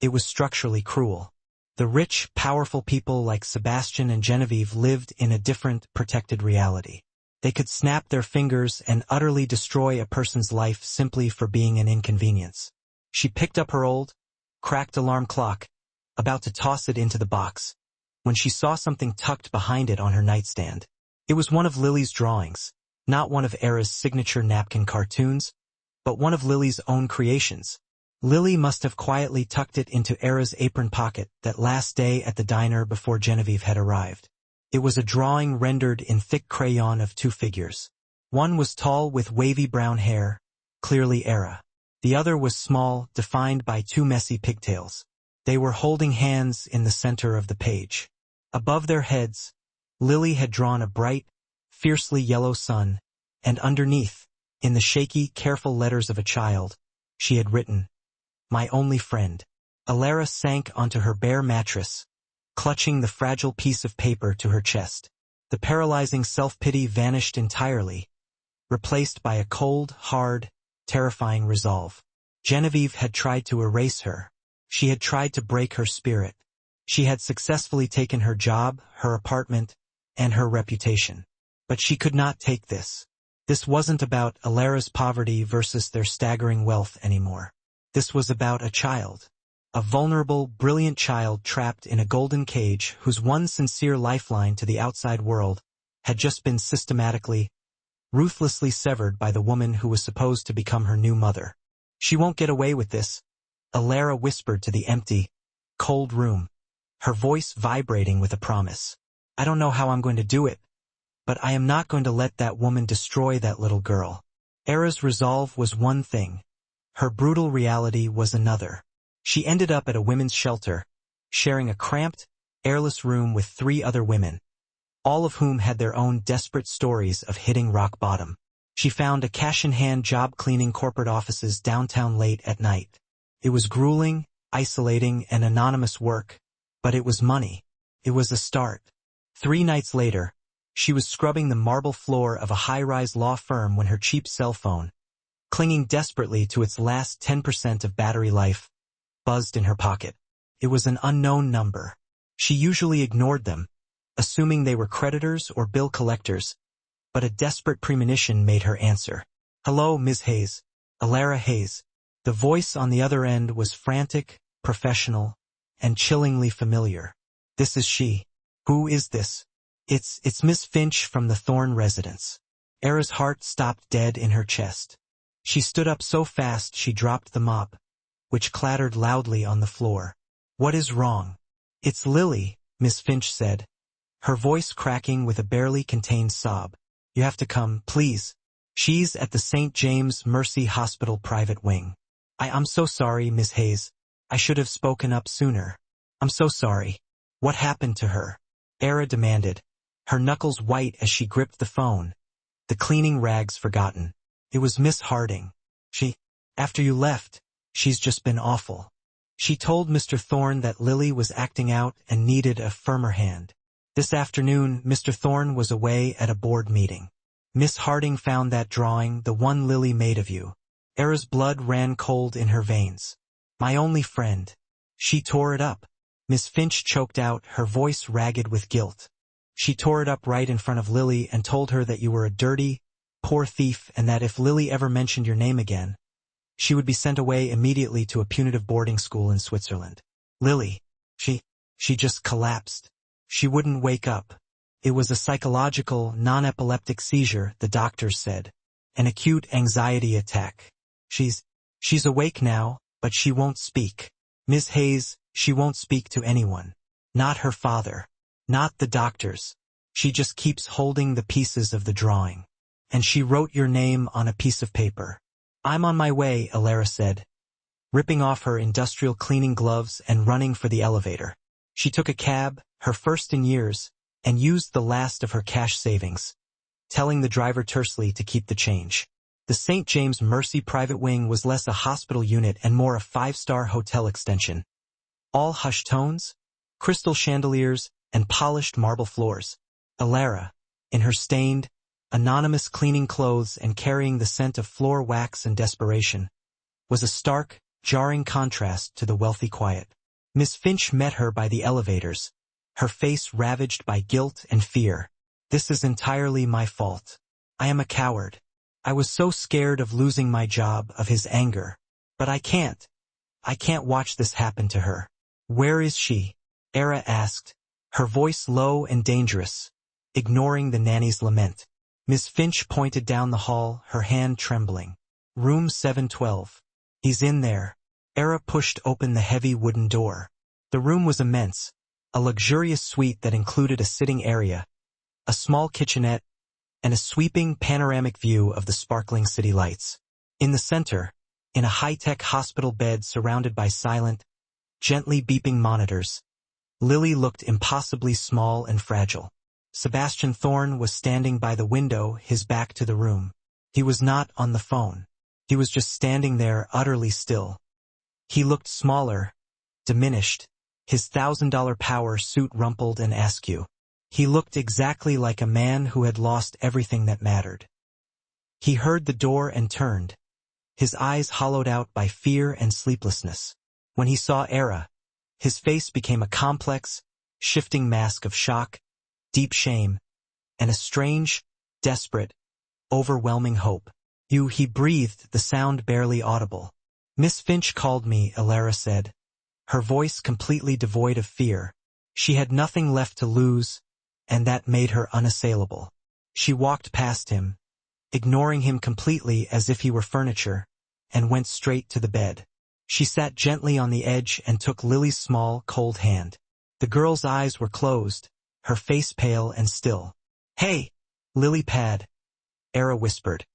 It was structurally cruel. The rich, powerful people like Sebastian and Genevieve lived in a different, protected reality. They could snap their fingers and utterly destroy a person's life simply for being an inconvenience. She picked up her old, cracked alarm clock, about to toss it into the box, when she saw something tucked behind it on her nightstand. It was one of Lily's drawings, not one of Era's signature napkin cartoons, but one of Lily's own creations. Lily must have quietly tucked it into Era's apron pocket that last day at the diner before Genevieve had arrived. It was a drawing rendered in thick crayon of 2 figures. One was tall with wavy brown hair, clearly Era. The other was small, defined by 2 messy pigtails. They were holding hands in the center of the page. Above their heads, Lily had drawn a bright, fiercely yellow sun, and underneath, in the shaky, careful letters of a child, she had written, "My only friend." Alara sank onto her bare mattress, clutching the fragile piece of paper to her chest. The paralyzing self-pity vanished entirely, replaced by a cold, hard, terrifying resolve. Genevieve had tried to erase her. She had tried to break her spirit. She had successfully taken her job, her apartment, and her reputation. But she could not take this. This wasn't about Alara's poverty versus their staggering wealth anymore. This was about a child. A vulnerable, brilliant child trapped in a golden cage whose one sincere lifeline to the outside world had just been systematically, ruthlessly severed by the woman who was supposed to become her new mother. "She won't get away with this," Alara whispered to the empty, cold room, her voice vibrating with a promise. "I don't know how I'm going to do it, but I am not going to let that woman destroy that little girl." Era's resolve was one thing. Her brutal reality was another. She ended up at a women's shelter, sharing a cramped, airless room with 3 other women, all of whom had their own desperate stories of hitting rock bottom. She found a cash-in-hand job cleaning corporate offices downtown late at night. It was grueling, isolating, and anonymous work, but it was money. It was a start. 3 nights later, she was scrubbing the marble floor of a high-rise law firm when her cheap cell phone, clinging desperately to its last 10% of battery life, buzzed in her pocket. It was an unknown number. She usually ignored them, assuming they were creditors or bill collectors, but a desperate premonition made her answer. "Hello, Ms. Hayes. Alara Hayes." The voice on the other end was frantic, professional, and chillingly familiar. "This is she." "Who is this?" It's Miss Finch from the Thorne residence." Era's heart stopped dead in her chest. She stood up so fast she dropped the mop, which clattered loudly on the floor. "What is wrong?" "It's Lily," Miss Finch said, her voice cracking with a barely contained sob. "You have to come, please. She's at the St. James Mercy Hospital private wing." I'm so sorry, Miss Hayes. I should have spoken up sooner. I'm so sorry. What happened to her?" Era demanded, her knuckles white as she gripped the phone, the cleaning rags forgotten. It was Miss Harding. After you left, she's just been awful. She told Mr. Thorne that Lily was acting out and needed a firmer hand. This afternoon, Mr. Thorne was away at a board meeting. Miss Harding found that drawing, the one Lily made of you. Era's blood ran cold in her veins. My only friend. She tore it up. Miss Finch choked out, her voice ragged with guilt. She tore it up right in front of Lily and told her that you were a dirty, poor thief and that if Lily ever mentioned your name again, she would be sent away immediately to a punitive boarding school in Switzerland. Lily, she just collapsed. She wouldn't wake up. It was a psychological, non-epileptic seizure, the doctors said. An acute anxiety attack. She's awake now, but she won't speak. Ms. Hayes, she won't speak to anyone. Not her father. Not the doctors. She just keeps holding the pieces of the drawing. And she wrote your name on a piece of paper. I'm on my way, Alara said, ripping off her industrial cleaning gloves and running for the elevator. She took a cab, her first in years, and used the last of her cash savings, telling the driver tersely to keep the change. The St. James Mercy private wing was less a hospital unit and more a five-star hotel extension. All hushed tones, crystal chandeliers, and polished marble floors. Alara, in her stained, anonymous cleaning clothes and carrying the scent of floor wax and desperation, was a stark, jarring contrast to the wealthy quiet. Miss Finch met her by the elevators, her face ravaged by guilt and fear. This is entirely my fault. I am a coward. I was so scared of losing my job, of his anger. But I can't watch this happen to her. Where is she? Era asked, her voice low and dangerous, ignoring the nanny's lament. Miss Finch pointed down the hall, her hand trembling. Room 712. He's in there. Era pushed open the heavy wooden door. The room was immense, a luxurious suite that included a sitting area, a small kitchenette, and a sweeping panoramic view of the sparkling city lights. In the center, in a high-tech hospital bed surrounded by silent, gently beeping monitors, Lily looked impossibly small and fragile. Sebastian Thorne was standing by the window, his back to the room. He was not on the phone. He was just standing there, utterly still. He looked smaller, diminished, his $1,000 power suit rumpled and askew. He looked exactly like a man who had lost everything that mattered. He heard the door and turned, his eyes hollowed out by fear and sleeplessness. When he saw Era, his face became a complex, shifting mask of shock, deep shame, and a strange, desperate, overwhelming hope. He breathed, the sound barely audible. Miss Finch called me, Alara said, her voice completely devoid of fear. She had nothing left to lose, and that made her unassailable. She walked past him, ignoring him completely as if he were furniture, and went straight to the bed. She sat gently on the edge and took Lily's small, cold hand. The girl's eyes were closed, her face pale and still. Hey, Lily Pad, Era whispered,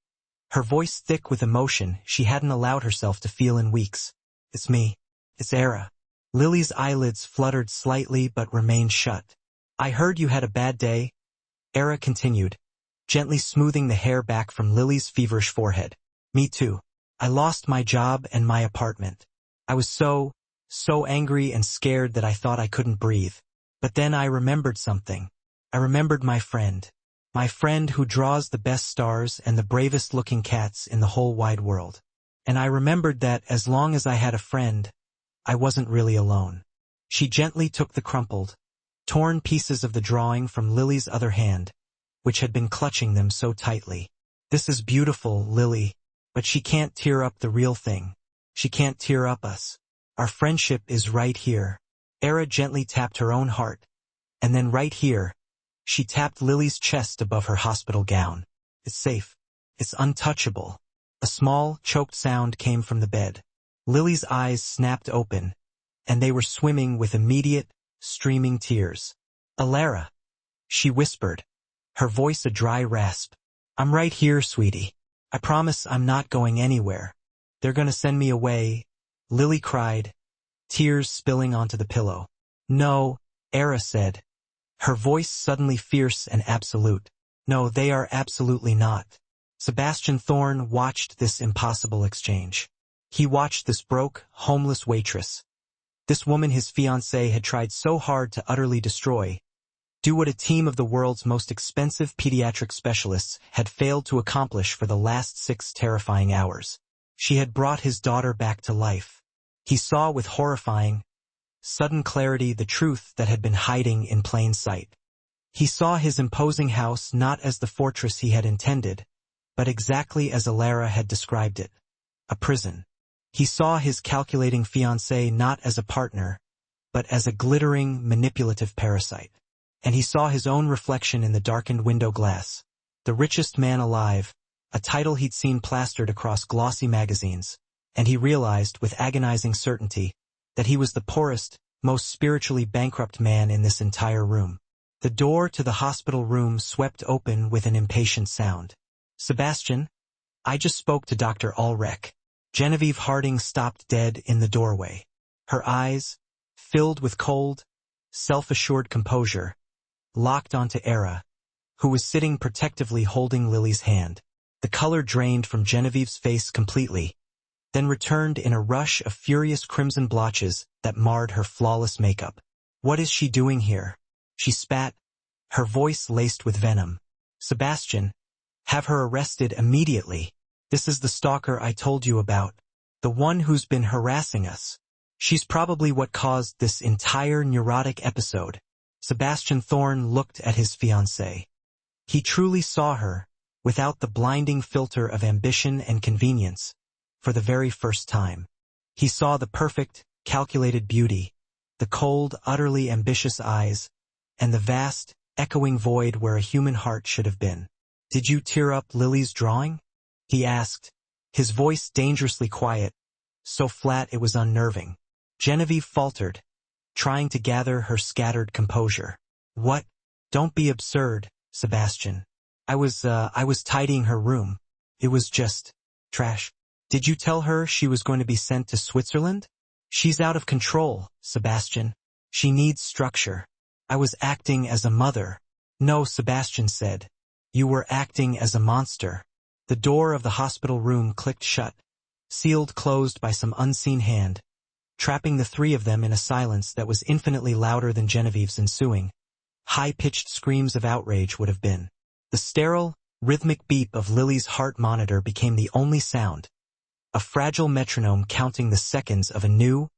her voice thick with emotion she hadn't allowed herself to feel in weeks. It's me. It's Era. Lily's eyelids fluttered slightly but remained shut. I heard you had a bad day, Era continued, gently smoothing the hair back from Lily's feverish forehead. Me too. I lost my job and my apartment. I was so angry and scared that I thought I couldn't breathe. But then I remembered something. I remembered my friend who draws the best stars and the bravest-looking cats in the whole wide world. And I remembered that as long as I had a friend, I wasn't really alone. She gently took the crumpled, torn pieces of the drawing from Lily's other hand, which had been clutching them so tightly. This is beautiful, Lily, but she can't tear up the real thing. She can't tear up us. Our friendship is right here. Era gently tapped her own heart, and then right here, she tapped Lily's chest above her hospital gown. It's safe. It's untouchable. A small, choked sound came from the bed. Lily's eyes snapped open, and they were swimming with immediate, streaming tears. Alara, she whispered, her voice a dry rasp. I'm right here, sweetie. I promise I'm not going anywhere. They're gonna send me away, Lily cried, tears spilling onto the pillow. No, Era said, her voice suddenly fierce and absolute. No, they are absolutely not. Sebastian Thorne watched this impossible exchange. He watched this broke, homeless waitress. This woman his fiancé had tried so hard to utterly destroy. Do what a team of the world's most expensive pediatric specialists had failed to accomplish for the last 6 terrifying hours. She had brought his daughter back to life. He saw with horrifying, sudden clarity the truth that had been hiding in plain sight. He saw his imposing house not as the fortress he had intended, but exactly as Alara had described it, a prison. He saw his calculating fiancé not as a partner, but as a glittering, manipulative parasite. And he saw his own reflection in the darkened window glass. The richest man alive, a title he'd seen plastered across glossy magazines, and he realized with agonizing certainty that he was the poorest, most spiritually bankrupt man in this entire room. The door to the hospital room swept open with an impatient sound. Sebastian, I just spoke to Dr. Ulrich. Genevieve Harding stopped dead in the doorway. Her eyes, filled with cold, self-assured composure, locked onto Era, who was sitting protectively holding Lily's hand. The color drained from Genevieve's face completely, then returned in a rush of furious crimson blotches that marred her flawless makeup. What is she doing here? She spat, her voice laced with venom. Sebastian, have her arrested immediately. This is the stalker I told you about, the one who's been harassing us. She's probably what caused this entire neurotic episode. Sebastian Thorne looked at his fiancée. He truly saw her, without the blinding filter of ambition and convenience, for the very first time. He saw the perfect, calculated beauty, the cold, utterly ambitious eyes, and the vast, echoing void where a human heart should have been. Did you tear up Lily's drawing? He asked, his voice dangerously quiet, so flat it was unnerving. Genevieve faltered, trying to gather her scattered composure. What? Don't be absurd, Sebastian. I was tidying her room. It was just trash. Did you tell her she was going to be sent to Switzerland? She's out of control, Sebastian. She needs structure. I was acting as a mother. No, Sebastian said. You were acting as a monster. The door of the hospital room clicked shut, sealed closed by some unseen hand, trapping the 3 of them in a silence that was infinitely louder than Genevieve's ensuing. High-pitched screams of outrage would have been. The sterile, rhythmic beep of Lily's heart monitor became the only sound, a fragile metronome counting the seconds of a new,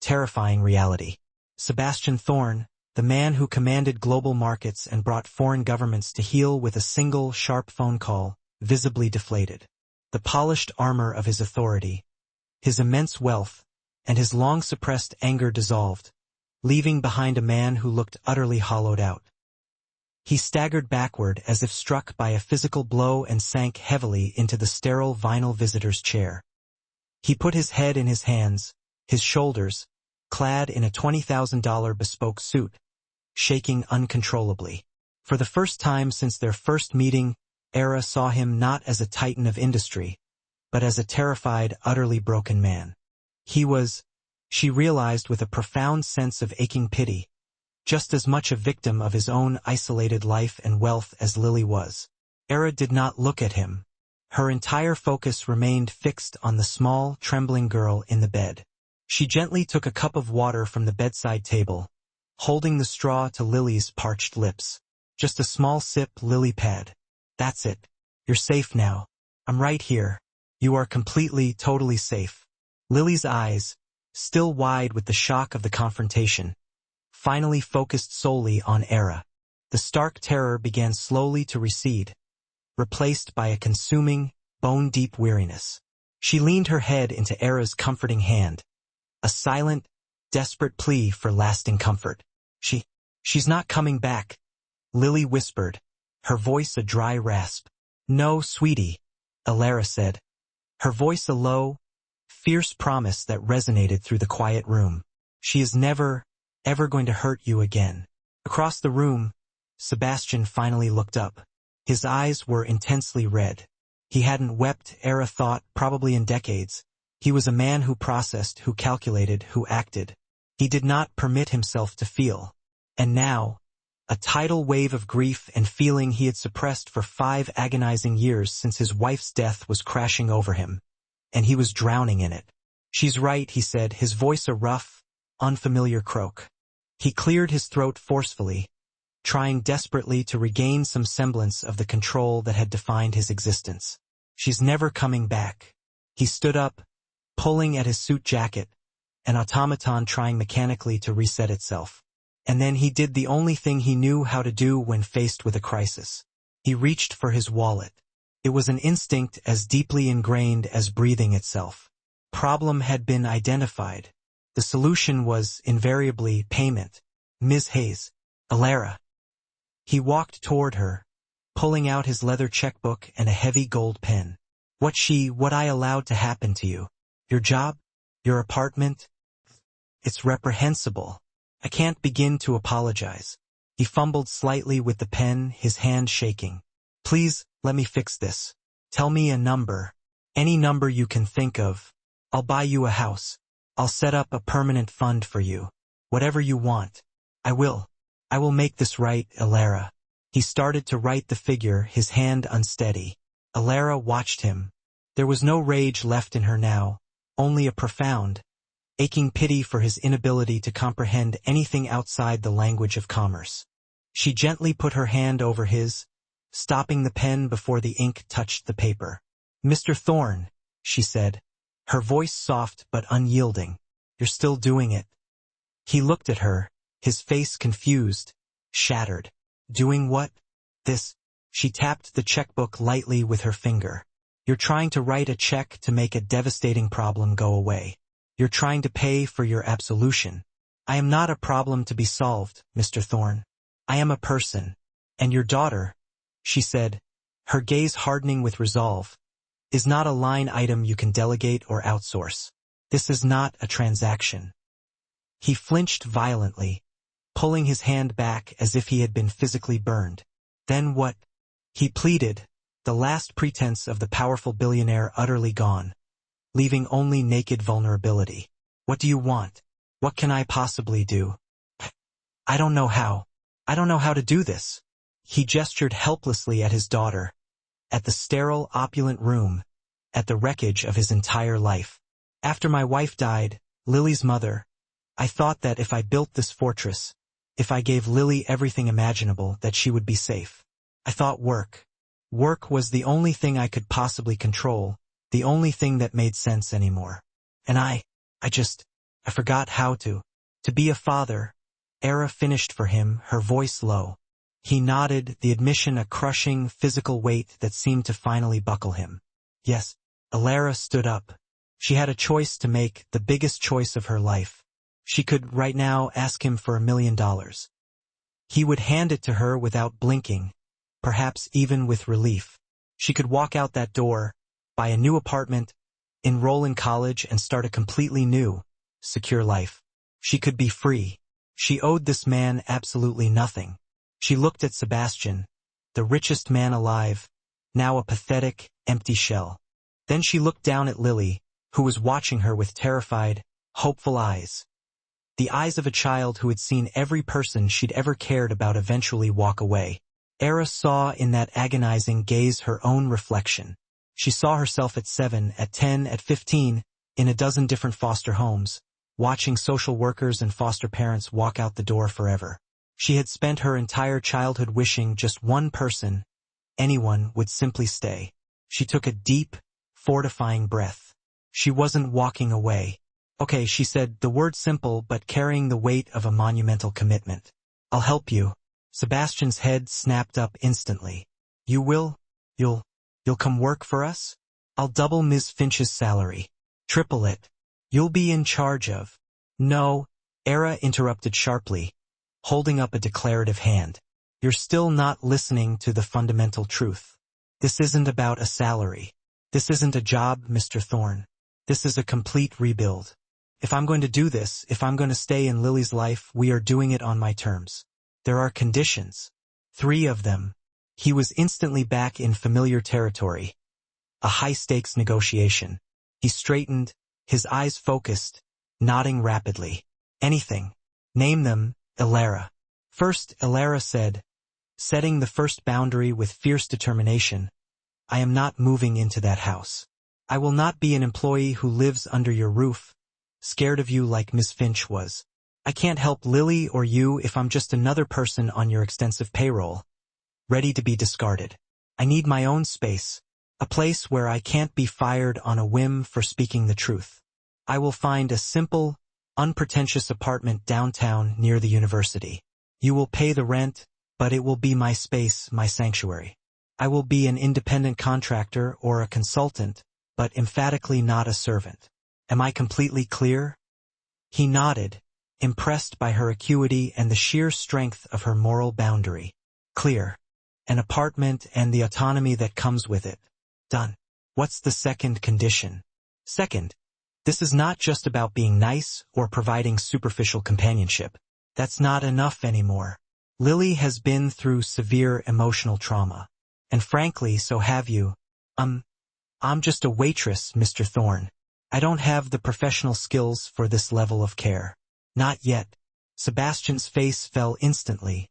terrifying reality. Sebastian Thorne, the man who commanded global markets and brought foreign governments to heel with a single, sharp phone call, visibly deflated. The polished armor of his authority, his immense wealth, and his long-suppressed anger dissolved, leaving behind a man who looked utterly hollowed out. He staggered backward as if struck by a physical blow and sank heavily into the sterile vinyl visitor's chair. He put his head in his hands, his shoulders, clad in a $20,000 bespoke suit, shaking uncontrollably. For the first time since their first meeting, Era saw him not as a titan of industry, but as a terrified, utterly broken man. He was, she realized with a profound sense of aching pity, just as much a victim of his own isolated life and wealth as Lily was. Era did not look at him. Her entire focus remained fixed on the small, trembling girl in the bed. She gently took a cup of water from the bedside table, holding the straw to Lily's parched lips. Just a small sip, Lily pad. That's it. You're safe now. I'm right here. You are completely, totally safe. Lily's eyes, still wide with the shock of the confrontation, finally focused solely on Era. The stark terror began slowly to recede, replaced by a consuming, bone-deep weariness. She leaned her head into Era's comforting hand, a silent, desperate plea for lasting comfort. She's not coming back, Lily whispered, her voice a dry rasp. No, sweetie, Alara said, her voice a low, fierce promise that resonated through the quiet room. She is never, ever going to hurt you again. Across the room, Sebastian finally looked up. His eyes were intensely red. He hadn't wept, Era thought, probably in decades. He was a man who processed, who calculated, who acted. He did not permit himself to feel. And now, A tidal wave of grief and feeling he had suppressed for 5 agonizing years since his wife's death was crashing over him, and he was drowning in it. "She's right," he said, his voice a rough, unfamiliar croak. He cleared his throat forcefully, trying desperately to regain some semblance of the control that had defined his existence. "She's never coming back." He stood up, pulling at his suit jacket, an automaton trying mechanically to reset itself. And then he did the only thing he knew how to do when faced with a crisis. He reached for his wallet. It was an instinct as deeply ingrained as breathing itself. Problem had been identified. The solution was, invariably, payment. "Ms. Hayes. Alara." He walked toward her, pulling out his leather checkbook and a heavy gold pen. What I allowed to happen to you? Your job? Your apartment? It's reprehensible. I can't begin to apologize." He fumbled slightly with the pen, his hand shaking. "Please, let me fix this. Tell me a number. Any number you can think of. I'll buy you a house. I'll set up a permanent fund for you. Whatever you want. I will make this right, Alara." He started to write the figure, his hand unsteady. Alara watched him. There was no rage left in her now, only a profound, aching pity for his inability to comprehend anything outside the language of commerce. She gently put her hand over his, stopping the pen before the ink touched the paper. "Mr. Thorne," she said, her voice soft but unyielding, "you're still doing it." He looked at her, his face confused, shattered. "Doing what?" "This." She tapped the checkbook lightly with her finger. "You're trying to write a check to make a devastating problem go away. You're trying to pay for your absolution. I am not a problem to be solved, Mr. Thorne. I am a person. And your daughter," she said, her gaze hardening with resolve, "is not a line item you can delegate or outsource. This is not a transaction." He flinched violently, pulling his hand back as if he had been physically burned. "Then what?" he pleaded, the last pretense of the powerful billionaire utterly gone, leaving only naked vulnerability. "What do you want? What can I possibly do?" I don't know how. I don't know how to do this." He gestured helplessly at his daughter, at the sterile, opulent room, at the wreckage of his entire life. "After my wife died, Lily's mother, I thought that if I built this fortress, if I gave Lily everything imaginable, that she would be safe. I thought work was the only thing I could possibly control, the only thing that made sense anymore. And I forgot how to be a father." Era finished for him, her voice low. He nodded, the admission a crushing, physical weight that seemed to finally buckle him. "Yes." Alara stood up. She had a choice to make, the biggest choice of her life. She could, right now, ask him for $1 million. He would hand it to her without blinking, perhaps even with relief. She could walk out that door, buy a new apartment, enroll in college and start a completely new, secure life. She could be free. She owed this man absolutely nothing. She looked at Sebastian, the richest man alive, now a pathetic, empty shell. Then she looked down at Lily, who was watching her with terrified, hopeful eyes. The eyes of a child who had seen every person she'd ever cared about eventually walk away. Era saw in that agonizing gaze her own reflection. She saw herself at 7, at 10, at 15, in a dozen different foster homes, watching social workers and foster parents walk out the door forever. She had spent her entire childhood wishing just one person, anyone, would simply stay. She took a deep, fortifying breath. She wasn't walking away. "Okay," she said, the word simple but carrying the weight of a monumental commitment. "I'll help you." Sebastian's head snapped up instantly. "You will? You'll come work for us? I'll double Ms. Finch's salary. Triple it. You'll be in charge of—" "No," Era interrupted sharply, holding up a declarative hand. "You're still not listening to the fundamental truth. This isn't about a salary. This isn't a job, Mr. Thorne. This is a complete rebuild. If I'm going to do this, if I'm going to stay in Lily's life, we are doing it on my terms. There are conditions. 3 of them." He was instantly back in familiar territory. A high-stakes negotiation. He straightened, his eyes focused, nodding rapidly. "Anything. Name them, Alara." First, Elara said, setting the first boundary with fierce determination, I am not moving into that house. I will not be an employee who lives under your roof, scared of you like Miss Finch was. I can't help Lily or you if I'm just another person on your extensive payroll, ready to be discarded. I need my own space, a place where I can't be fired on a whim for speaking the truth. I will find a simple, unpretentious apartment downtown near the university. You will pay the rent, but it will be my space, my sanctuary. I will be an independent contractor or a consultant, but emphatically not a servant. Am I completely clear? He nodded, impressed by her acuity and the sheer strength of her moral boundary. Clear. An apartment and the autonomy that comes with it. Done. What's the second condition? Second, this is not just about being nice or providing superficial companionship. That's not enough anymore. Lily has been through severe emotional trauma. And frankly, so have you. I'm just a waitress, Mr. Thorne. I don't have the professional skills for this level of care. Not yet. Sebastian's face fell instantly,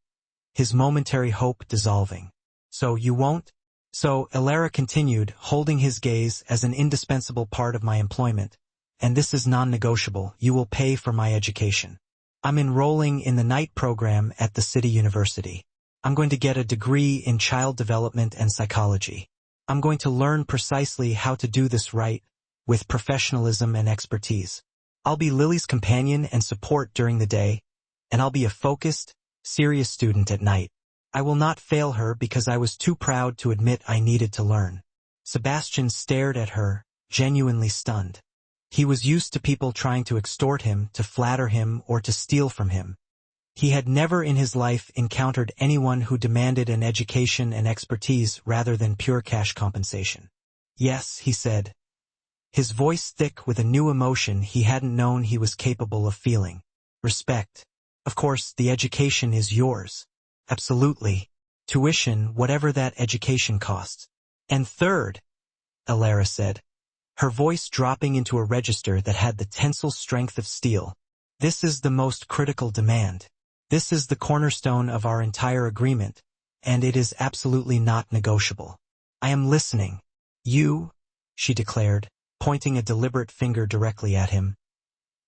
his momentary hope dissolving. So you won't? So Elara continued, holding his gaze as an indispensable part of my employment. And this is non-negotiable. You will pay for my education. I'm enrolling in the night program at the City University. I'm going to get a degree in child development and psychology. I'm going to learn precisely how to do this right, with professionalism and expertise. I'll be Lily's companion and support during the day, and I'll be a focused, serious student at night. I will not fail her because I was too proud to admit I needed to learn. Sebastian stared at her, genuinely stunned. He was used to people trying to extort him, to flatter him, or to steal from him. He had never in his life encountered anyone who demanded an education and expertise rather than pure cash compensation. Yes, he said, his voice thick with a new emotion he hadn't known he was capable of feeling. Respect. Of course, the education is yours. Absolutely. Tuition, whatever that education costs. And third, Elara said, her voice dropping into a register that had the tensile strength of steel. This is the most critical demand. This is the cornerstone of our entire agreement, and it is absolutely not negotiable. I am listening. You, she declared, pointing a deliberate finger directly at him.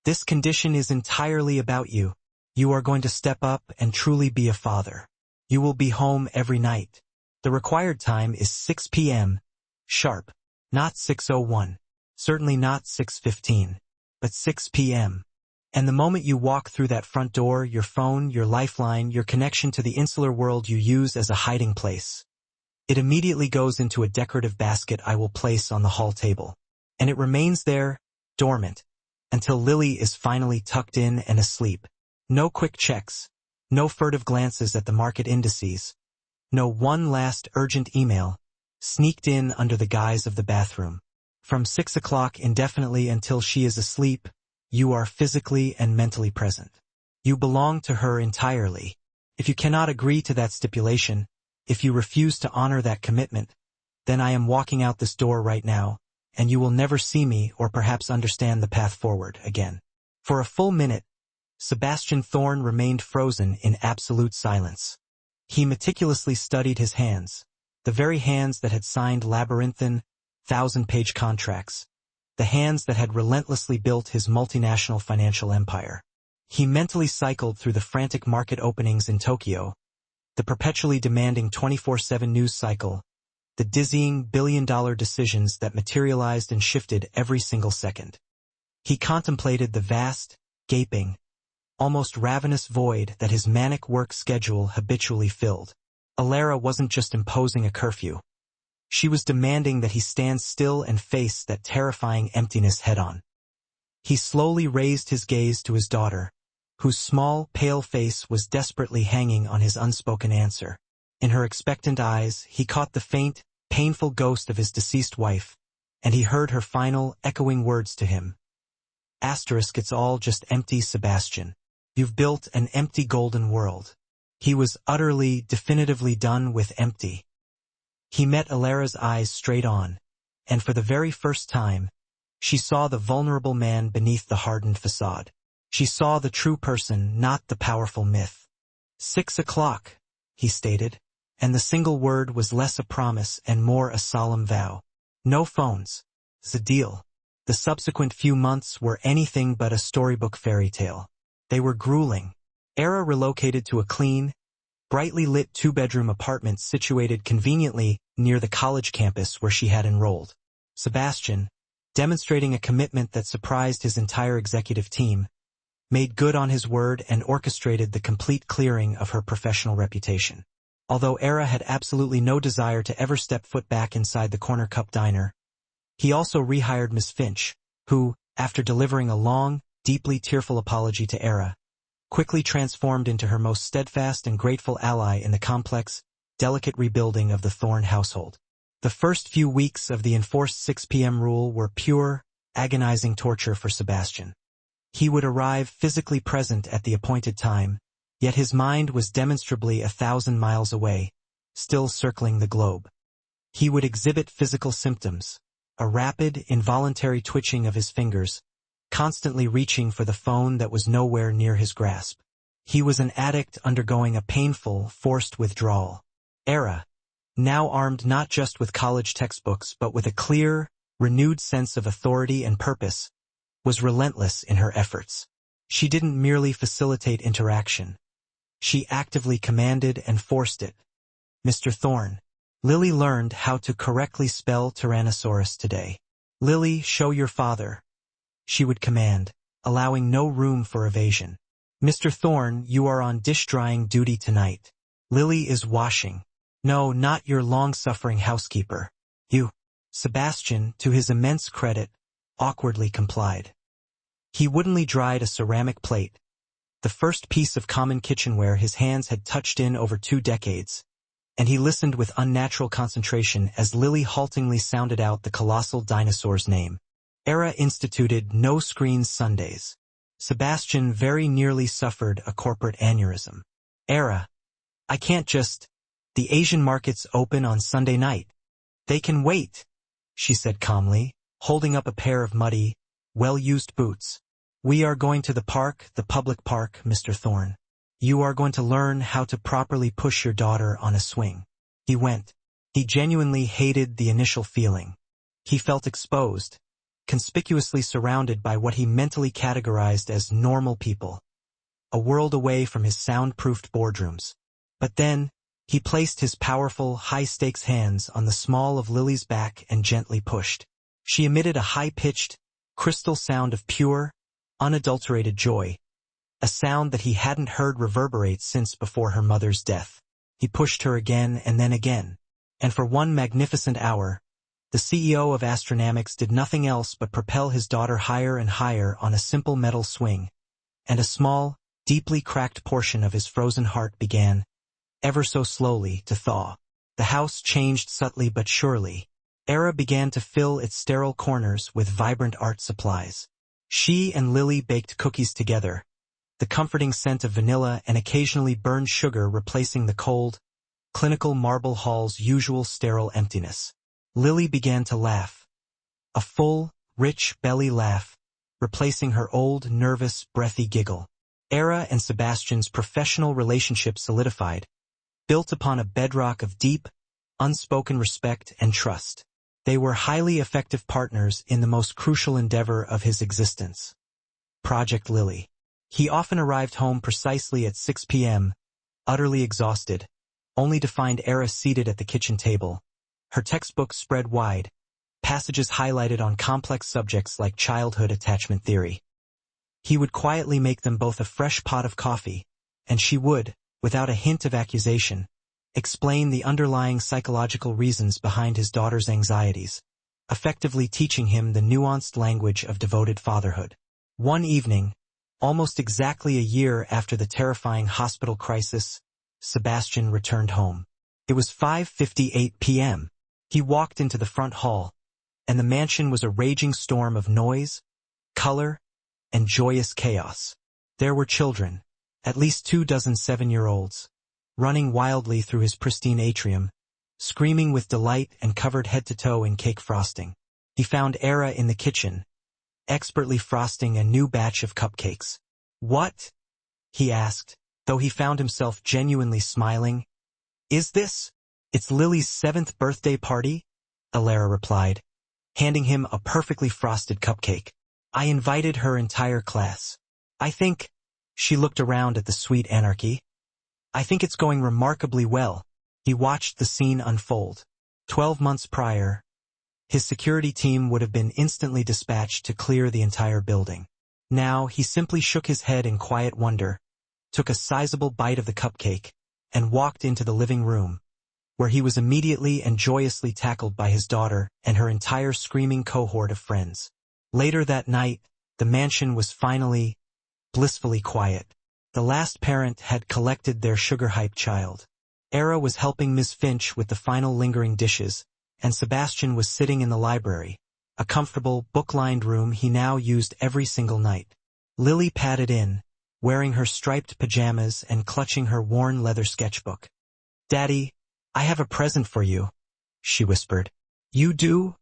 This condition is entirely about you. You are going to step up and truly be a father. You will be home every night. The required time is 6 p.m. sharp, not 6:01, certainly not 6:15, but 6 p.m. And the moment you walk through that front door, your phone, your lifeline, your connection to the insular world you use as a hiding place, it immediately goes into a decorative basket I will place on the hall table. And it remains there, dormant, until Lily is finally tucked in and asleep. No quick checks, no furtive glances at the market indices, no one last urgent email, sneaked in under the guise of the bathroom. From 6 o'clock indefinitely until she is asleep, you are physically and mentally present. You belong to her entirely. If you cannot agree to that stipulation, if you refuse to honor that commitment, then I am walking out this door right now, and you will never see me or perhaps understand the path forward again. For a full minute, Sebastian Thorne remained frozen in absolute silence. He meticulously studied his hands, the very hands that had signed labyrinthine, 1,000-page contracts, the hands that had relentlessly built his multinational financial empire. He mentally cycled through the frantic market openings in Tokyo, the perpetually demanding 24/7 news cycle, the dizzying billion-dollar decisions that materialized and shifted every single second. He contemplated the vast, gaping, almost ravenous void that his manic work schedule habitually filled. Elara wasn't just imposing a curfew. She was demanding that he stand still and face that terrifying emptiness head-on. He slowly raised his gaze to his daughter, whose small, pale face was desperately hanging on his unspoken answer. In her expectant eyes, he caught the faint, painful ghost of his deceased wife, and he heard her final, echoing words to him. Asterisk, it's all just empty, Sebastian. You've built an empty golden world. He was utterly, definitively done with empty. He met Elara's eyes straight on, and for the very first time, she saw the vulnerable man beneath the hardened facade. She saw the true person, not the powerful myth. 6 o'clock, he stated, and the single word was less a promise and more a solemn vow. No phones. The deal. The subsequent few months were anything but a storybook fairy tale. They were grueling. Era relocated to a clean, brightly lit two-bedroom apartment situated conveniently near the college campus where she had enrolled. Sebastian, demonstrating a commitment that surprised his entire executive team, made good on his word and orchestrated the complete clearing of her professional reputation. Although Era had absolutely no desire to ever step foot back inside the Corner Cup diner, he also rehired Miss Finch, who, after delivering a long, deeply tearful apology to Era, quickly transformed into her most steadfast and grateful ally in the complex, delicate rebuilding of the Thorne household. The first few weeks of the enforced 6 p.m. rule were pure, agonizing torture for Sebastian. He would arrive physically present at the appointed time, yet his mind was demonstrably 1,000 miles away, still circling the globe. He would exhibit physical symptoms, a rapid, involuntary twitching of his fingers, constantly reaching for the phone that was nowhere near his grasp. He was an addict undergoing a painful, forced withdrawal. Era, now armed not just with college textbooks but with a clear, renewed sense of authority and purpose, was relentless in her efforts. She didn't merely facilitate interaction. She actively commanded and forced it. Mr. Thorne. Lily learned how to correctly spell Tyrannosaurus today. Lily, show your father, she would command, allowing no room for evasion. Mr. Thorne, you are on dish-drying duty tonight. Lily is washing. No, not your long-suffering housekeeper. You. Sebastian, to his immense credit, awkwardly complied. He woodenly dried a ceramic plate, the first piece of common kitchenware his hands had touched in over 2 decades, and he listened with unnatural concentration as Lily haltingly sounded out the colossal dinosaur's name. Era instituted no screens Sundays. Sebastian very nearly suffered a corporate aneurysm. Era, I can't just... The Asian markets open on Sunday night. They can wait, she said calmly, holding up a pair of muddy, well-used boots. We are going to the park, the public park, Mr. Thorne. You are going to learn how to properly push your daughter on a swing. He went. He genuinely hated the initial feeling. He felt exposed, conspicuously surrounded by what he mentally categorized as normal people, a world away from his soundproofed boardrooms. But then, he placed his powerful, high-stakes hands on the small of Lily's back and gently pushed. She emitted a high-pitched, crystal sound of pure, unadulterated joy, a sound that he hadn't heard reverberate since before her mother's death. He pushed her again and then again, and for one magnificent hour, the CEO of Astronomics did nothing else but propel his daughter higher and higher on a simple metal swing, and a small, deeply cracked portion of his frozen heart began, ever so slowly, to thaw. The house changed subtly but surely. Era began to fill its sterile corners with vibrant art supplies. She and Lily baked cookies together, the comforting scent of vanilla and occasionally burned sugar replacing the cold, clinical marble hall's usual sterile emptiness. Lily began to laugh. A full, rich belly laugh, replacing her old, nervous, breathy giggle. Era and Sebastian's professional relationship solidified, built upon a bedrock of deep, unspoken respect and trust. They were highly effective partners in the most crucial endeavor of his existence. Project Lily. He often arrived home precisely at 6 p.m., utterly exhausted, only to find Era seated at the kitchen table, her textbook spread wide, passages highlighted on complex subjects like childhood attachment theory. He would quietly make them both a fresh pot of coffee, and she would, without a hint of accusation, explain the underlying psychological reasons behind his daughter's anxieties, effectively teaching him the nuanced language of devoted fatherhood. One evening, almost exactly a year after the terrifying hospital crisis, Sebastian returned home. It was 5:58 p.m. He walked into the front hall, and the mansion was a raging storm of noise, color, and joyous chaos. There were children, at least 24 7-year-olds, running wildly through his pristine atrium, screaming with delight and covered head to toe in cake frosting. He found Era in the kitchen, expertly frosting a new batch of cupcakes. "What?" he asked, though he found himself genuinely smiling. "Is this? It's Lily's 7th birthday party?" Alara replied, handing him a perfectly frosted cupcake. "I invited her entire class. I think—" She looked around at the sweet anarchy. "I think it's going remarkably well." He watched the scene unfold. 12 months prior, his security team would have been instantly dispatched to clear the entire building. Now, he simply shook his head in quiet wonder, took a sizable bite of the cupcake, and walked into the living room, where he was immediately and joyously tackled by his daughter and her entire screaming cohort of friends. Later that night, the mansion was finally, blissfully quiet. The last parent had collected their sugar-hyped child. Era was helping Ms. Finch with the final lingering dishes, and Sebastian was sitting in the library, a comfortable, book-lined room he now used every single night. Lily padded in, wearing her striped pajamas and clutching her worn leather sketchbook. "Daddy, I have a present for you," she whispered. "You do?"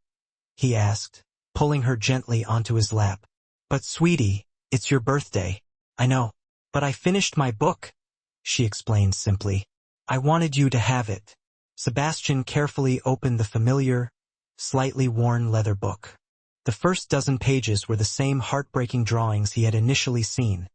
he asked, pulling her gently onto his lap. "But sweetie, it's your birthday." "I know. But I finished my book," she explained simply. "I wanted you to have it." Sebastian carefully opened the familiar, slightly worn leather book. The first dozen pages were the same heartbreaking drawings he had initially seen.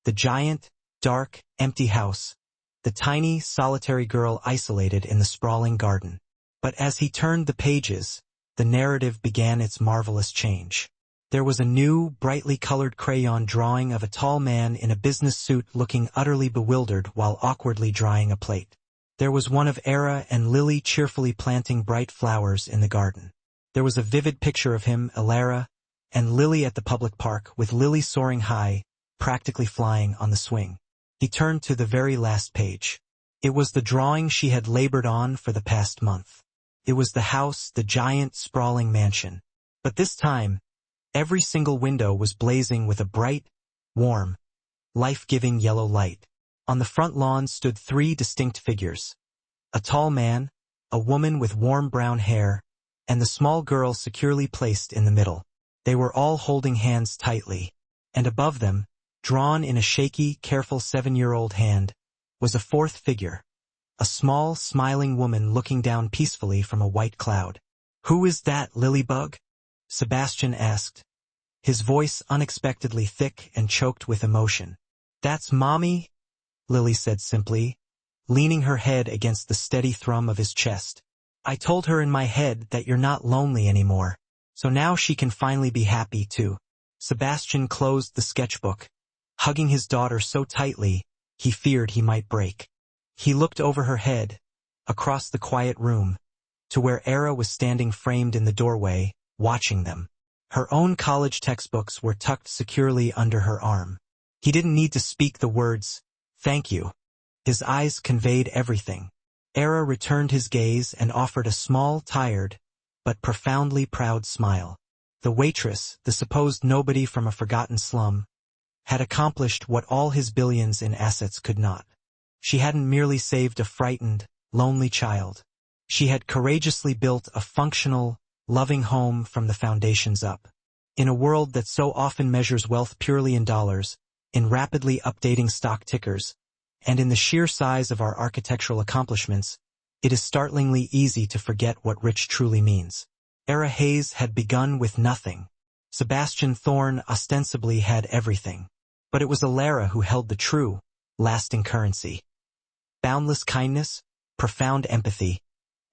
The giant, dark, empty house, the tiny, solitary girl isolated in the sprawling garden. But as he turned the pages, the narrative began its marvelous change. There was a new, brightly colored crayon drawing of a tall man in a business suit looking utterly bewildered while awkwardly drying a plate. There was one of Era and Lily cheerfully planting bright flowers in the garden. There was a vivid picture of him, Alara, and Lily at the public park, with Lily soaring high, practically flying on the swing. He turned to the very last page. It was the drawing she had labored on for the past month. It was the house, the giant, sprawling mansion. But this time, every single window was blazing with a bright, warm, life-giving yellow light. On the front lawn stood 3 distinct figures: a tall man, a woman with warm brown hair, and the small girl securely placed in the middle. They were all holding hands tightly, and above them, drawn in a shaky, careful 7-year-old hand, was a 4th figure, a small, smiling woman looking down peacefully from a white cloud. "Who is that, Lilybug?" Sebastian asked, his voice unexpectedly thick and choked with emotion. "That's Mommy," Lily said simply, leaning her head against the steady thrum of his chest. "I told her in my head that you're not lonely anymore, so now she can finally be happy too." Sebastian closed the sketchbook, hugging his daughter so tightly he feared he might break. He looked over her head, across the quiet room, to where Era was standing framed in the doorway, watching them. Her own college textbooks were tucked securely under her arm. He didn't need to speak the words, "Thank you." His eyes conveyed everything. Era returned his gaze and offered a small, tired, but profoundly proud smile. The waitress, the supposed nobody from a forgotten slum, had accomplished what all his billions in assets could not. She hadn't merely saved a frightened, lonely child. She had courageously built a functional, loving home from the foundations up. In a world that so often measures wealth purely in dollars, in rapidly updating stock tickers, and in the sheer size of our architectural accomplishments, it is startlingly easy to forget what rich truly means. Era Hayes had begun with nothing. Sebastian Thorne ostensibly had everything. But it was Alara who held the true, lasting currency. Boundless kindness, profound empathy,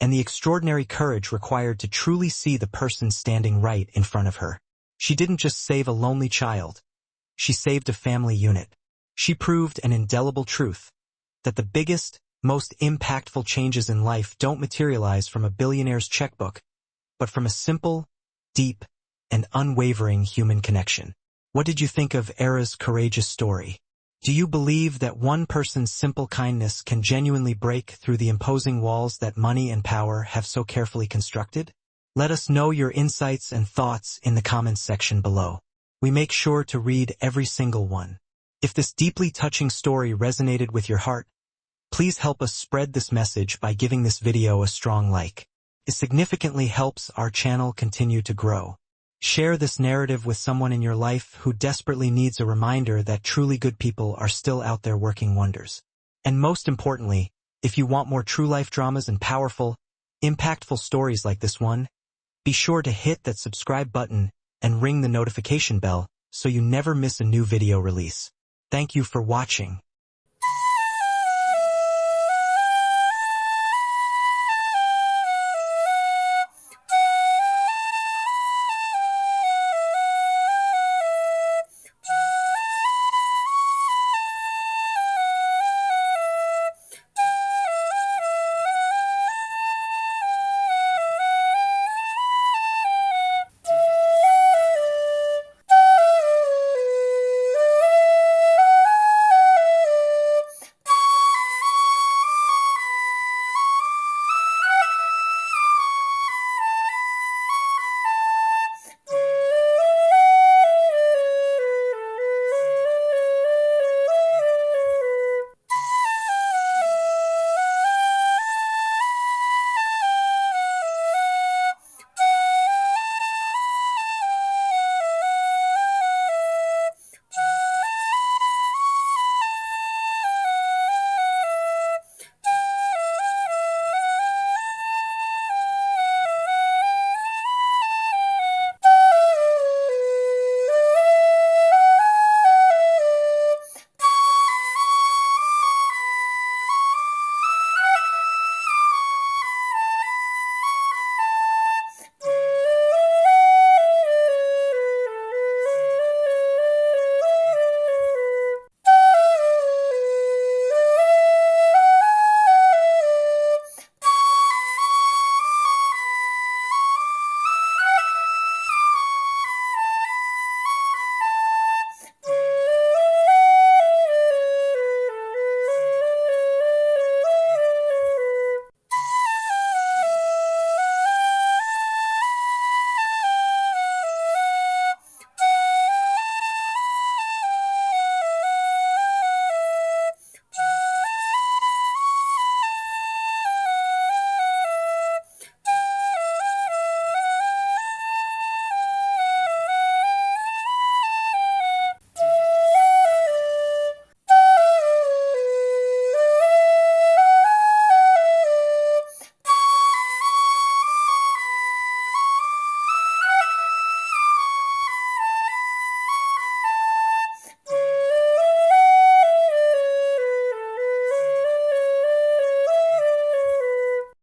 and the extraordinary courage required to truly see the person standing right in front of her. She didn't just save a lonely child. She saved a family unit. She proved an indelible truth, that the biggest, most impactful changes in life don't materialize from a billionaire's checkbook, but from a simple, deep, and unwavering human connection. What did you think of Era's courageous story? Do you believe that one person's simple kindness can genuinely break through the imposing walls that money and power have so carefully constructed? Let us know your insights and thoughts in the comments section below. We make sure to read every single one. If this deeply touching story resonated with your heart, please help us spread this message by giving this video a strong like. It significantly helps our channel continue to grow. Share this narrative with someone in your life who desperately needs a reminder that truly good people are still out there working wonders. And most importantly, if you want more true life dramas and powerful, impactful stories like this one, be sure to hit that subscribe button and ring the notification bell so you never miss a new video release. Thank you for watching.